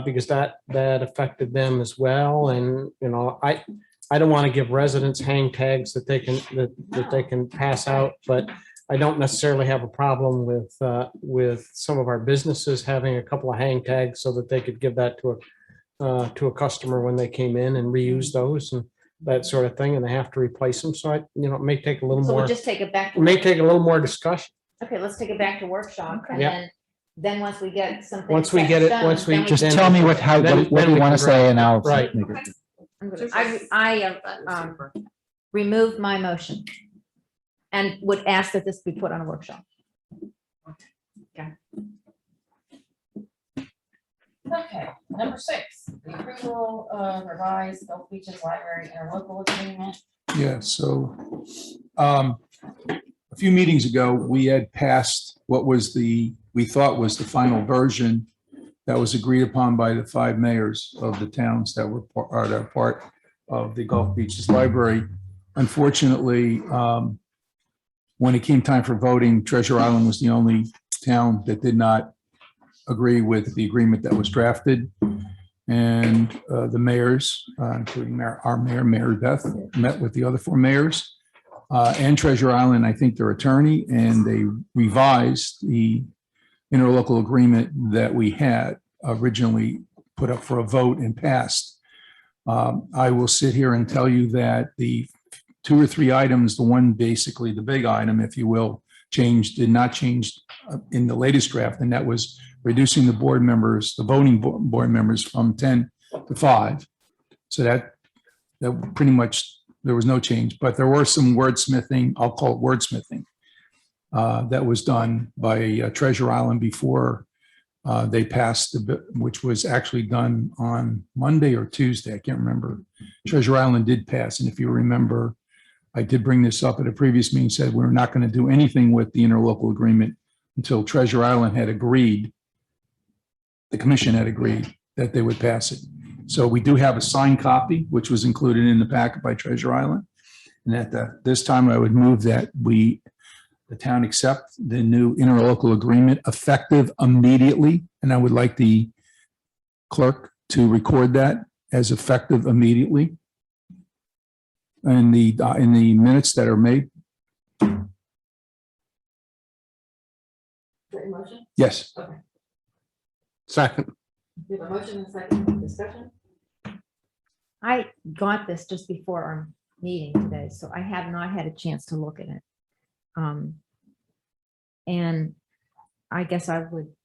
Because that affected them as well. And, I don't want to give residents hang tags that they can pass out, but I don't necessarily have a problem with some of our businesses having a couple of hang tags so that they could give that to a customer when they came in and reuse those and that sort of thing, and they have to replace them. So it may take a little So more, we'll just take it back. it may take a little more discussion. Okay, let's take it back to workshop and Yep. then once we get something. Once we set get in it, stone, once we then Just Then tell we me can- what then you we want can to say and I'll. Right. make it. I removed my motion and would ask that this be put on a workshop. Okay, number 6, the approval of revised Gulf Beaches Library interlocal agreement. Yeah, so a few meetings ago, we had passed what was we thought was the final version that was agreed upon by the 5 mayors of the towns that were part of the Gulf Beaches Library. Unfortunately, when it came time for voting, Treasure Island was the only town that did not agree with the agreement that was drafted. And the mayors, including our mayor, Mayor Beth, met with the other 4 mayors and Treasure Island, I think their attorney, and they revised the interlocal agreement that we had originally put up for a vote and passed. I will sit here and tell you that the 2 or 3 items, the one basically the big item, if you will, did not change in the latest draft, and that was reducing the board members, the voting board members from 10 to 5. So that pretty much, there was no change, but there were some wordsmithing, I'll call it wordsmithing, that was done by Treasure Island before they passed, which was actually done on Monday or Tuesday. I can't remember. Treasure Island did pass. And if you remember, I did bring this up at a previous meeting, said we're not going to do anything with the interlocal agreement until Treasure Island had agreed, the commission had agreed that they would pass it. So we do have a signed copy, which was included in the packet by Treasure Island. And at this time, I would move that the town accept the new interlocal agreement effective immediately. And I would like the clerk to record that as effective immediately in the minutes that are made. Motion? Yes. Okay. Second. We have a motion and a second discussion. I got this just before our meeting today, so I have not had a chance to look at it. And I guess I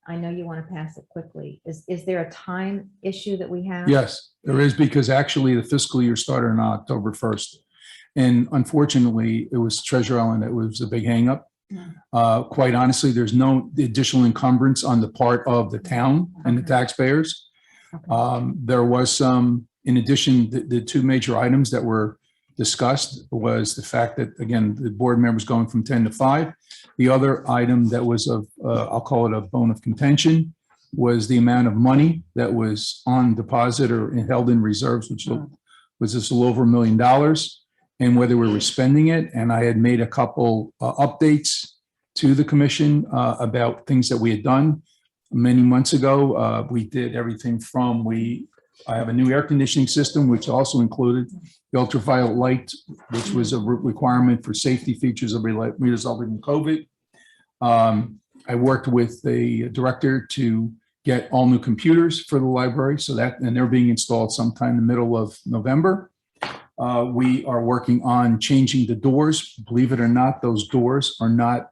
know you want to pass it quickly. Is there a time issue that we have? Yes, there is, because actually the fiscal year started on October 1st. And unfortunately, it was Treasure Island that was a big hangup. Quite honestly, there's no additional encumbrance on the part of the town and the taxpayers. There was some, in addition, the two major items that were discussed was the fact that, again, the board members going from 10 to 5. The other item that was of, I'll call it a bone of contention, was the amount of money that was on deposit or held in reserves, which was just a little over $1 million, and whether we were spending it. And I had made a couple updates to the commission about things that we had done many months ago. We did everything from I have a new air conditioning system, which also included the ultraviolet light, which was a requirement for safety features of resulting in COVID. I worked with the director to get all new computers for the library, and they're being installed sometime in the middle of November. We are working on changing the doors. Believe it or not, those doors are not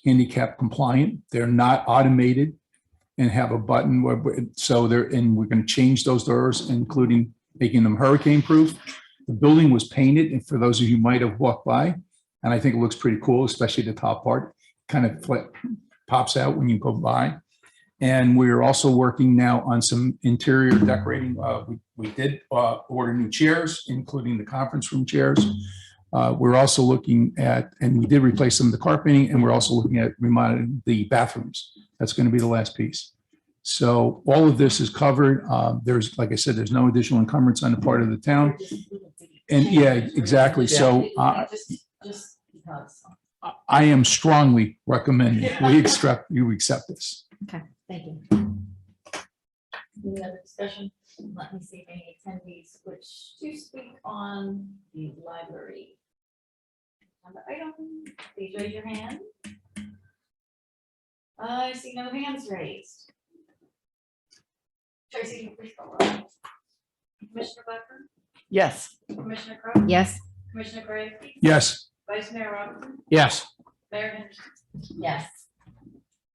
handicap compliant. They're not automated and have a button. So we're going to change those doors, including making them hurricane proof. The building was painted, and for those of you who might have walked by, and I think it looks pretty cool, especially the top part, kind of pops out when you go by. And we're also working now on some interior decorating. We did order new chairs, including the conference room chairs. We're also looking at, and we did replace some of the carpeting, and we're also looking at remodeling the bathrooms. That's going to be the last piece. So all of this is covered. There's, like I said, there's no additional encumbrance on the part of the town. And yeah, exactly. So Just because. I am strongly recommending you accept this. Okay, thank you. Any other discussion? Let me see if any attendees wish to speak on the library. On the item, please raise your hand. I see no hands raised. Tracy, please call roll. Commissioner Butler, Yes. Commissioner Crowe, Yes, Commissioner Gray, Yes. Vice Mayor Robinson, Yes. Mayor Henderson. Yes.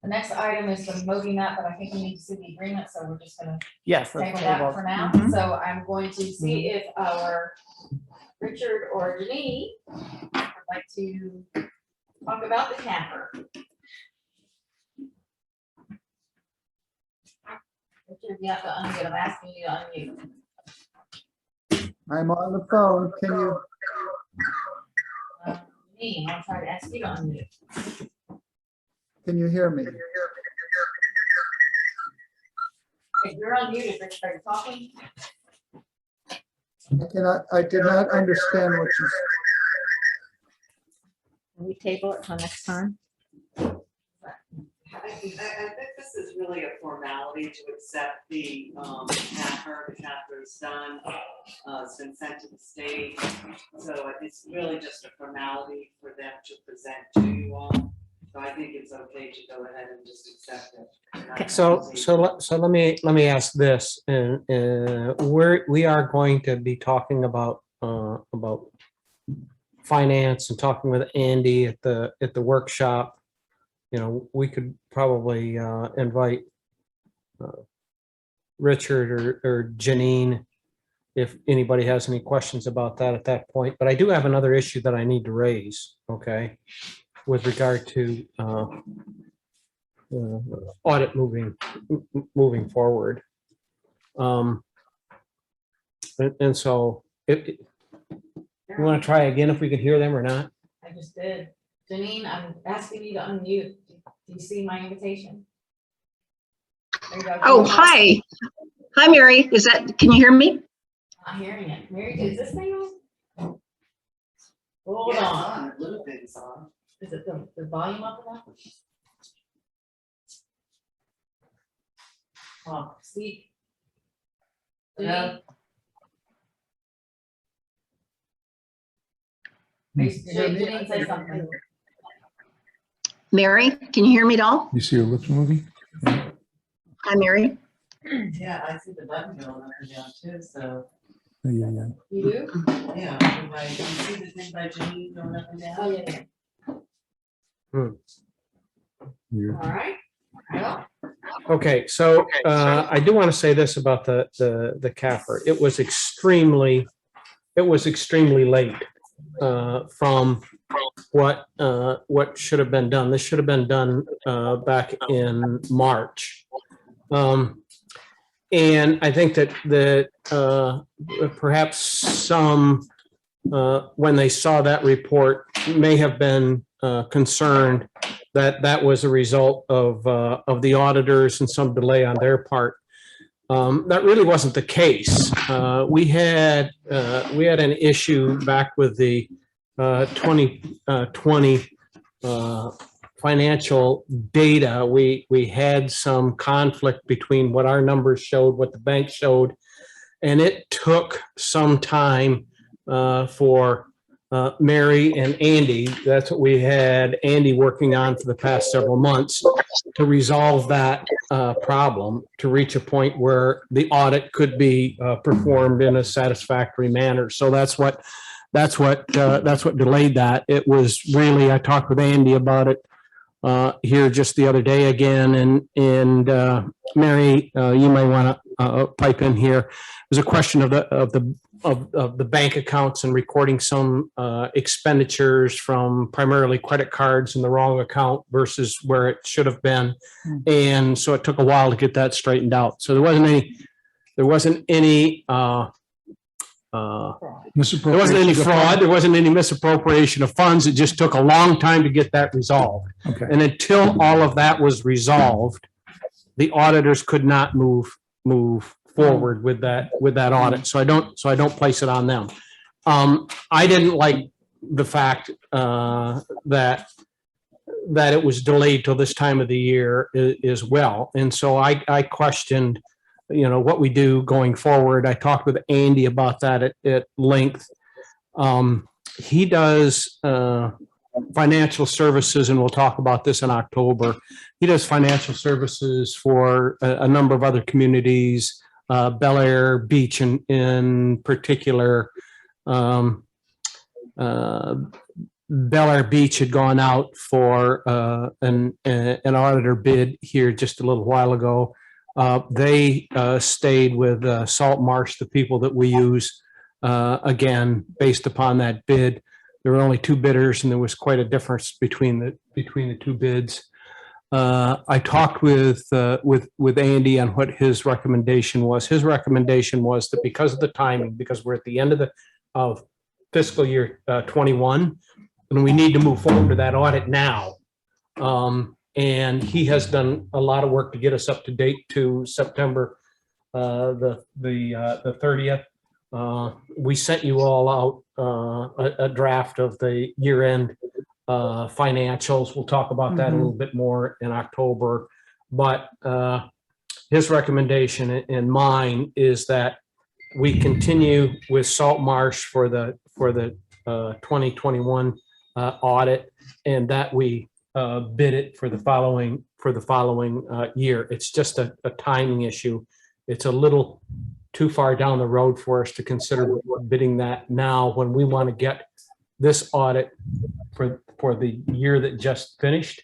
The next item is the Moby map, but I think we need to see the agreement, so we're just gonna Yes. table that's that tabled. for now. Mhm. So I'm going to see if our Richard or Janine would like to talk about the camper. Richard, you have to unmute. I'm asking you to unmute. I'm on the phone. Can you, Janine, I'll try to ask you to unmute. can you hear me? Okay, you're unmuted, Richard. Are you talking? I did not understand what you, can we table it till next time? I think this is really a formality to accept the chapter. The chapter is done. It's been sent to the state. So it's really just a formality for them to present to you all. So I think it's okay to go ahead and just accept it. Okay. So let me ask this, and we are going to be talking about finance and talking with Andy at the workshop. we could probably invite Richard or Janine if anybody has any questions about that at that point. But I do have another issue that I need to raise, okay, with regard to audit moving forward. And so you want to try again if we can hear them or not? I just did. Janine, I'm asking you to unmute. Do you see my invitation? There you go. Oh, hi. Hi, Mary. Can you hear me? I'm hearing it. Mary, is this thing on? Hold Yeah, it's on. A little bit is on. Is it the volume up enough? Oh, speak. Yeah. Janine, say something. Mary, can you hear me at all? You see her lips moving? Hi, Mary. Yeah, I see the button going up and down too, so, Yeah, yeah. You do? yeah, you see the thing by Janine going up and down? Oh, yeah. Weird. All right. Well, Okay, so I do want to say this about the CAFR. It was extremely late from what should have been done. This should have been done back in March. And I think that perhaps some when they saw that report may have been concerned that was a result of the auditors and some delay on their part. That really wasn't the case. We had an issue back with the 2020 financial data. We had some conflict between what our numbers showed, what the bank showed, and it took some time for Mary and Andy. That's what we had Andy working on for the past several months to resolve that problem, to reach a point where the audit could be performed in a satisfactory manner. So that's what delayed that. It was really, I talked with Andy about it here just the other day again, and Mary, you may want to pipe in here. It was a question of the bank accounts and recording some expenditures from primarily credit cards in the wrong account versus where it should have been, and so it took a while to get that straightened out. So there wasn't any fraud, there wasn't any misappropriation of funds. It just took a long time to get that resolved. Okay. And until all of that was resolved, the auditors could not move forward with that audit. So I don't place it on them. I didn't like the fact that it was delayed till this time of the year as well. And so I questioned, what we do going forward. I talked with Andy about that at length. He does financial services, and we'll talk about this in October. He does financial services for a number of other communities, Bel Air Beach in particular. Bel Air Beach had gone out for an auditor bid here just a little while ago. They stayed with Salt Marsh, the people that we use, again, based upon that bid. There were only two bidders, and there was quite a difference between the two bids. I talked with Andy on what his recommendation was. His recommendation was that because of the timing, because we're at the end of fiscal year 21, and we need to move forward to that audit now. And he has done a lot of work to get us up to date to September the 30th. We sent you all out a draft of the year-end financials. We'll talk about that a little bit more in October. But his recommendation and mine is that we continue with Salt Marsh for the 2021 audit, and that we bid it for the following year. It's just a timing issue. It's a little too far down the road for us to consider bidding that now when we want to get this audit for the year that just finished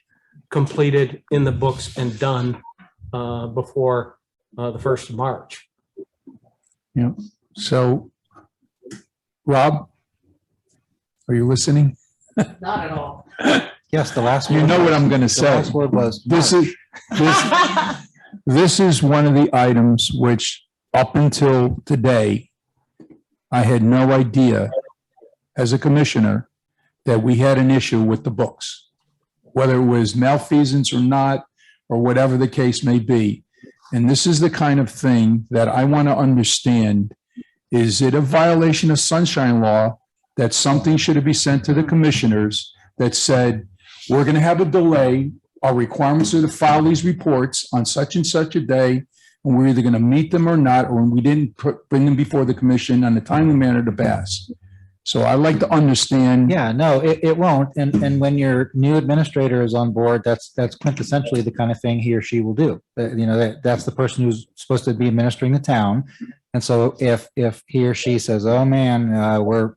completed in the books and done before the 1st of March. So, Rob, are you listening? Not at all. Yes, the last. You word know what was- I'm going to The say. last word was. This March. is, this is one of the items which, up until today, I had no idea as a commissioner that we had an issue with the books, whether it was malfeasance or not, or whatever the case may be. And this is the kind of thing that I want to understand. Is it a violation of sunshine law that something should be sent to the commissioners that said, we're going to have a delay. Our requirements are to file these reports on such and such a day, and we're either going to meet them or not, or we didn't bring them before the commission on a timely manner to pass. So I'd like to understand. Yeah, no, it won't. And when your new administrator is on board, that's quintessentially the kind of thing he or she will do. That's the person who's supposed to be administering the town. And so if he or she says, oh man, we're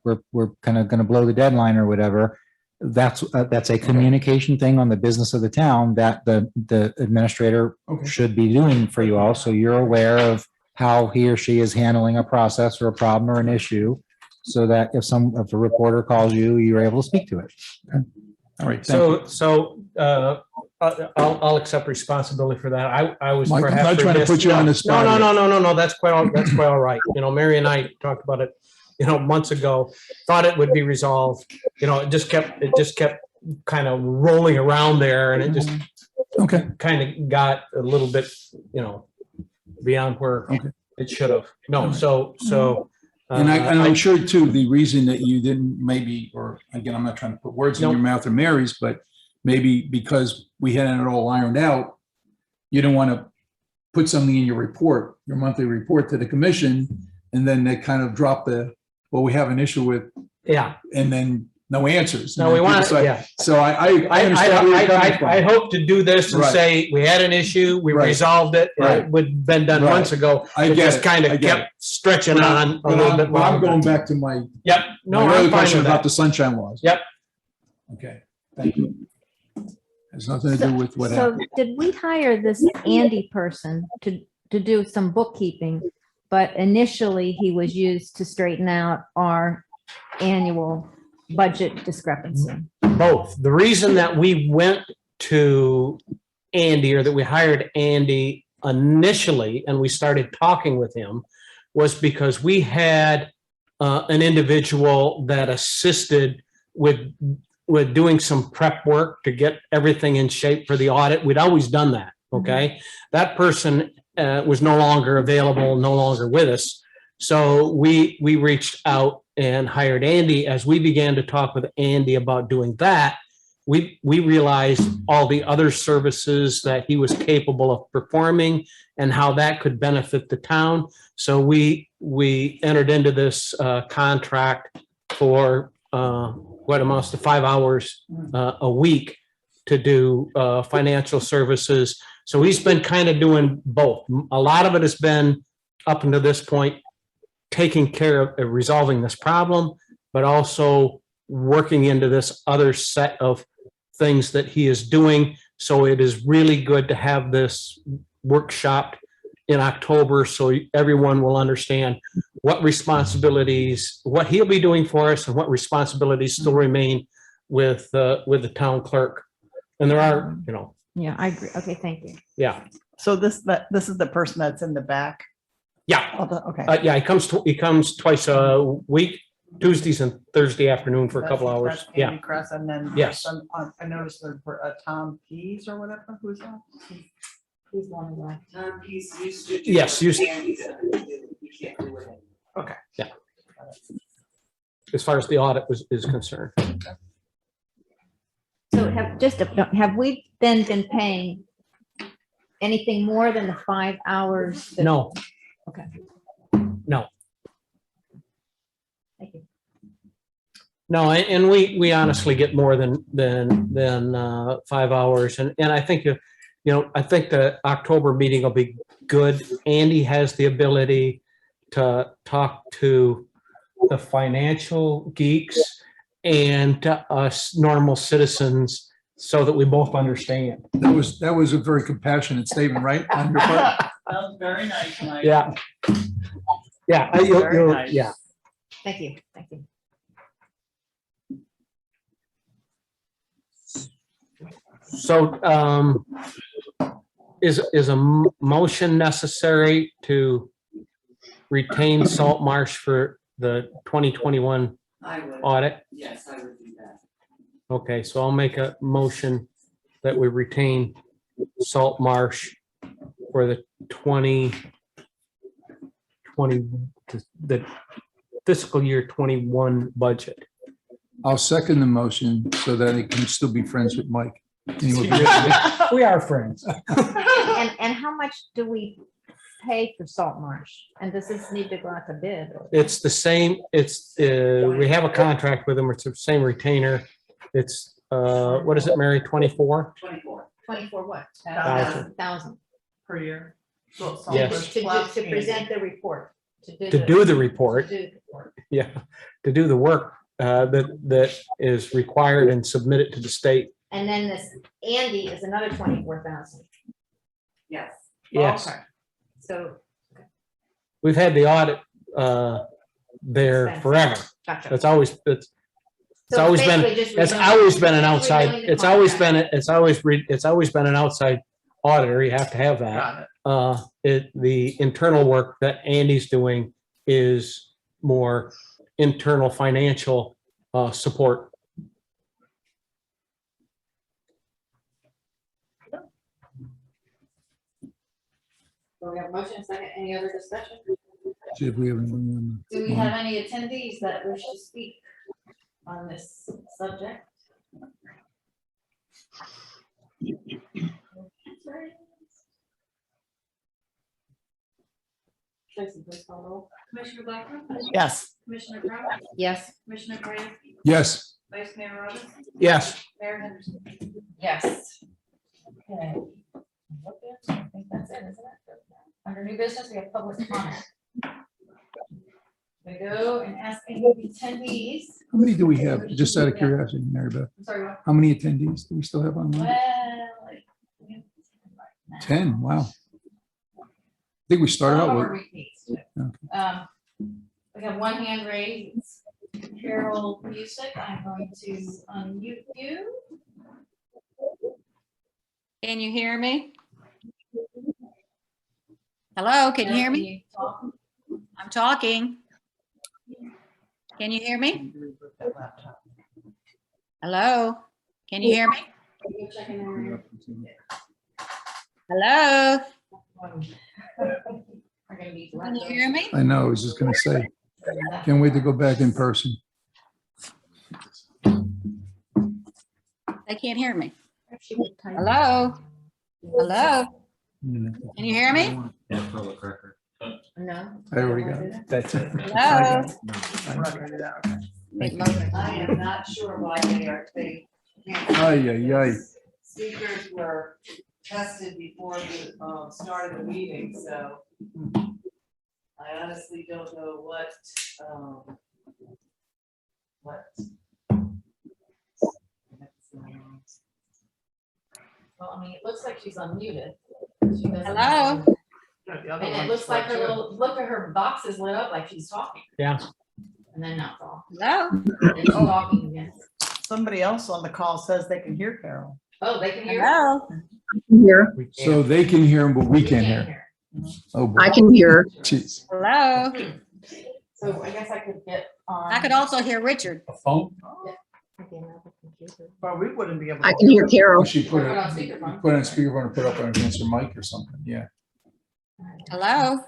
kind of going to blow the deadline or whatever, that's a communication thing on the business of the town that the administrator Okay. should be doing for you all. So you're aware of how he or she is handling a process or a problem or an issue, so that if a reporter calls you, you're able to speak to it. All right. thank you. So I'll accept responsibility for that. I was Mike, I'm perhaps not trying to remiss- put you on the spot. No, that's quite all right. Mary and I talked about it, months ago, thought it would be resolved. It just kept kind of rolling around there, and it just Okay. kind of got a little bit, beyond where Okay. it should have. No, All right. so. And I'm I- sure too, the reason that you didn't maybe, or again, I'm not trying to put words in your Nope. mouth or Mary's, but maybe because we hadn't it all ironed out, you don't want to put something in your report, your monthly report to the commission, and then they kind of drop well, we have an issue with, Yeah, and then no answers. no, we want So to, So I understand where you're coming from. I hope to do this and Right. say, we had an issue, we Right. resolved it, Right. it would been done Right. months ago. I It get just it. kind I of get kept stretching But on a little bit But I'm longer. going back to my Yep, no, earlier I'm fine question with about that. the sunshine laws. Yep. Okay, thank you. Has nothing to do with what So happened. did we hire this Andy person to do some bookkeeping? But initially he was used to straighten out our annual budget discrepancy. Both. The reason that we went to Andy, or that we hired Andy initially, and we started talking with him, was because we had an individual that assisted with doing some prep work to get everything in shape for the audit. We'd always done that, okay? That person was no longer available, no longer with us. So we reached out and hired Andy. As we began to talk with Andy about doing that, we realized all the other services that he was capable of performing and how that could benefit the town. So we entered into this contract for what amounts to 5 hours a week to do financial services. So he's been kind of doing both. A lot of it has been, up until this point, taking care of resolving this problem, but also working into this other set of things that he is doing. So it is really good to have this workshop in October, so everyone will understand what responsibilities, what he'll be doing for us, and what responsibilities still remain with the town clerk. And there are, Yeah, I agree. Okay, thank you. yeah, So this is the person that's in the back? yeah. Okay. Yeah, he comes twice a week, Tuesdays and Thursday afternoon for a couple hours. That's Yeah, Andy Kress, and then Yes. I noticed there's Tom Pease or whatever, who's that? Who's one of them? Tom Pease used to do. Yes, what used- Andy said he did. We can't do it anymore. as far as the audit is concerned. So have we then been paying anything more than the 5 hours? that- No, Okay. no. Thank you. No, and we honestly get more than 5 hours. And I think, I think the October meeting will be good. Andy has the ability to talk to the financial geeks and to us normal citizens so that we both understand. That was a very compassionate statement, right? On your part? That was very nice, Mike. Yeah. Yeah, Very nice. yeah. Thank you, thank you. So, is a motion necessary to retain Salt Marsh for the 2021 I would, audit? yes, I would do that. Okay, so I'll make a motion that we retain Salt Marsh for the 2020, the fiscal year 21 budget. I'll second the motion so that it can still be friends with Mike. Anyway, We are friends. And how much do we pay for Salt Marsh? And does this need to go out to bid? It's the same, we have a contract with them, it's the same retainer. It's, what is it, Mary, 24? 24. 24 what? Thousand. Thousand. Per year. Yes. To present the report. To do the report, To do the report. yeah, to do the work that is required and submit it to the state. And then this Andy is another 24,000. Yes. Yes, Okay. So. we've had the audit there Expensive. forever. Gotcha. It's always, it's So always been, basically just it's renewing- always been an renewing outside, the it's always contract. been, it's always been an outside auditor. You have to have that. Got it. The internal work that Andy's doing is more internal financial support. So we have a motion, second, any other discussion? see if we have anyone Do we have any attendees that wish to speak on this subject? Tracy, please call the roll. Commissioner Blackburn, Yes. Commissioner Brown, Yes. Commissioner Krasinski, Yes, Vice Mayor Robinson, Yes. Mayor Henderson. Yes. Okay. I think that's it, isn't it? Under new business, we have public comment. We go and ask any of the attendees. how many do we have? Just out of curiosity, Mary Beth, I'm sorry, what? how many attendees do we still have online? Well, like, we have 10, wow. I think we started Some out of them are with, repeats, too. We have one hand raised. Carol Music, I'm going to unmute you. Can you hear me? Hello, can you hear me? talk? I'm talking. Can you hear me? Hello, can you hear me? You checking in? Hello, We're gonna need can you hear me? I know, I was just gonna say, can't wait to go back in person. They can't hear me. Hello, hello, can you hear me? No. I already got it. That's it. Hello, We're not gonna do that, okay. I am not sure why they. Ay, ay, ay. Speakers were tested before the, start of the meeting, so. I honestly don't know what. Well, I mean, it looks like she's unmuted. She doesn't- Hello? The other And it one's looks like her too. little, look at her box is lit up like she's talking. Yeah. And then not talking. hello, And she's talking again. Somebody else on the call says they can hear Carol. Oh, they can hear. hello. Here, So they can hear him, but we can't hear. Oh, boy. I can hear. Jeez. Hello. So I guess I could get on. I could also hear Richard. A phone? But we wouldn't be able. I to can hear Carol. She put Put it on it, speakerphone. put it on speakerphone or put it up on against her mic or something, yeah. Hello.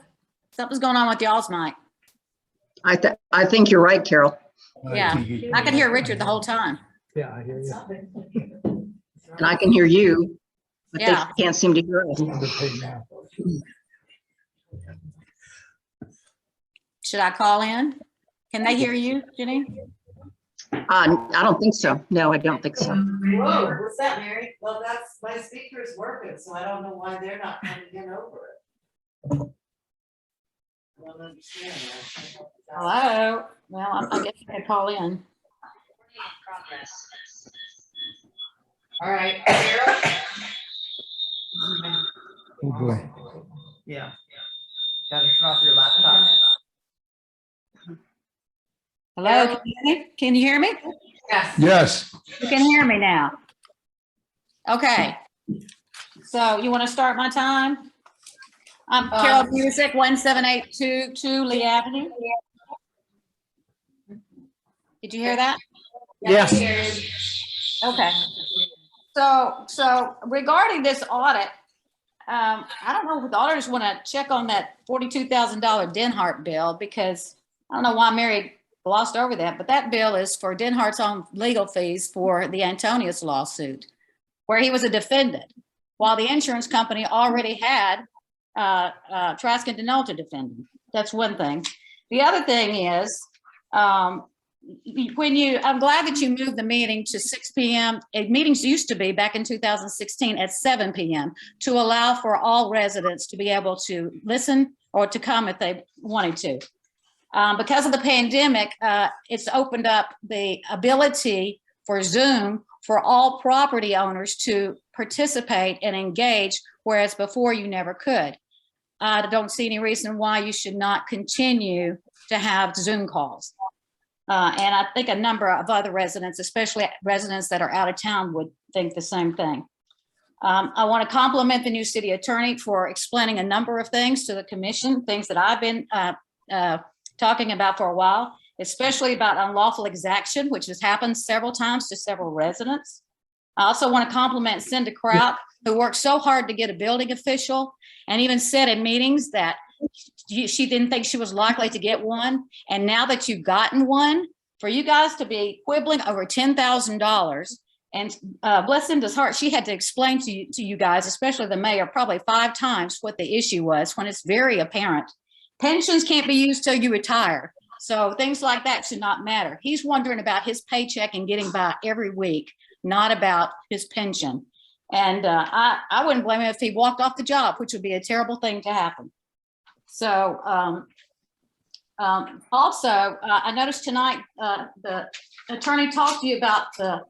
Something's going on with y'all's mic. I think you're right, Carol. Yeah, I could hear Richard the whole time. Yeah, I hear you. And I can hear you, but Yeah. they can't seem to hear us. Should I call in? Can they hear you, Jenny? I don't think so. No, I don't think so. Whoa, what's that, Mary? Well, that's, my speaker's working, so I don't know why they're not coming in over it. I don't understand that. Hello. Well, I guess I could call in. All right, Carol? Oh, boy. Yeah. Gotta turn off your laptop. Hello, can you hear me? Can you hear me? Yes. Yes. You can hear me now. Okay. So you want to start my time? I'm Carol Busick, 17822 Lee Avenue. Did you hear that? Yes. Okay. So regarding this audit, I don't know if the auditors want to check on that $42,000 Denhart bill, because I don't know why Mary glossed over that, but that bill is for Denhart's own legal fees for the Antonius lawsuit, where he was a defendant, while the insurance company already had Trask and Denault to defend him. That's one thing. The other thing is, I'm glad that you moved the meeting to 6 p.m. Meetings used to be back in 2016 at 7 p.m. to allow for all residents to be able to listen or to come if they wanted to. Because of the pandemic, it's opened up the ability for Zoom for all property owners to participate and engage, whereas before you never could. I don't see any reason why you should not continue to have Zoom calls. And I think a number of other residents, especially residents that are out of town, would think the same thing. I want to compliment the new city attorney for explaining a number of things to the commission, things that I've been talking about for a while, especially about unlawful exaction, which has happened several times to several residents. I also want to compliment Cinda Kraut, who worked so hard to get a building official, and even said in meetings that she didn't think she was likely to get one. And now that you've gotten one, for you guys to be quibbling over $10,000, and bless Cinda's heart, she had to explain to you guys, especially the mayor, probably 5 times what the issue was, when it's very apparent. Pensions can't be used till you retire. So things like that should not matter. He's wondering about his paycheck and getting by every week, not about his pension. And I wouldn't blame him if he walked off the job, which would be a terrible thing to happen. So also, I noticed tonight the attorney talked to you about the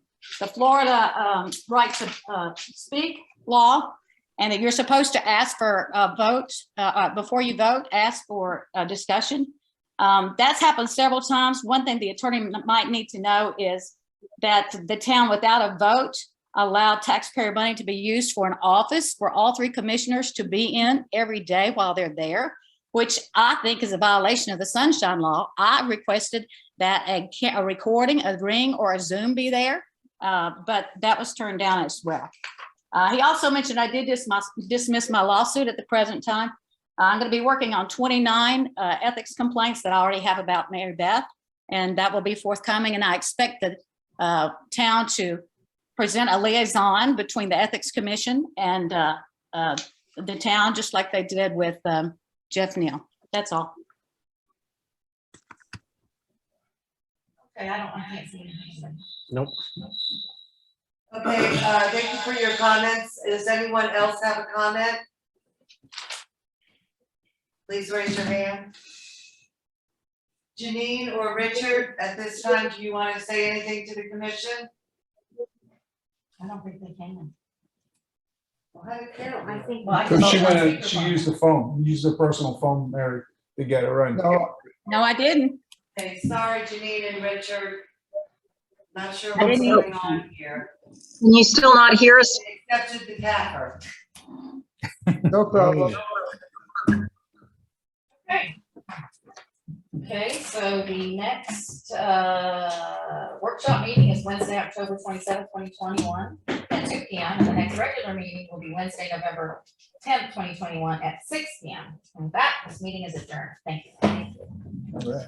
Florida right to speak law, and that you're supposed to ask for a vote before you vote, ask for a discussion. That's happened several times. One thing the attorney might need to know is that the town without a vote allowed taxpayer money to be used for an office for all 3 commissioners to be in every day while they're there, which I think is a violation of the Sunshine Law. I requested that a recording, a ring, or a Zoom be there, but that was turned down as well. He also mentioned I did dismiss my lawsuit at the present time. I'm going to be working on 29 ethics complaints that I already have about Mary Beth, and that will be forthcoming. And I expect the town to present a liaison between the Ethics Commission and the town, just like they did with Jeff Neal. That's all. Okay, I can't see anything. Nope. Okay, thank you for your comments. Does anyone else have a comment? Please raise your hand. Janine or Richard, at this time, do you want to say anything to the commission? I don't think they can. Well, how did Carol do I it? think. Because she used the phone, used her personal phone, Mary, to get her in. No, I didn't. Okay, sorry, Janine and Richard. Not sure I what's didn't- going on here. Can you still not hear us? They accepted the capper. No problem. Okay. Okay, so the next workshop meeting is Wednesday, October 27th, 2021 at 2 p.m. And the next regular meeting will be Wednesday, November 10th, 2021 at 6 p.m. And with that, this meeting is adjourned. Thank you. All right.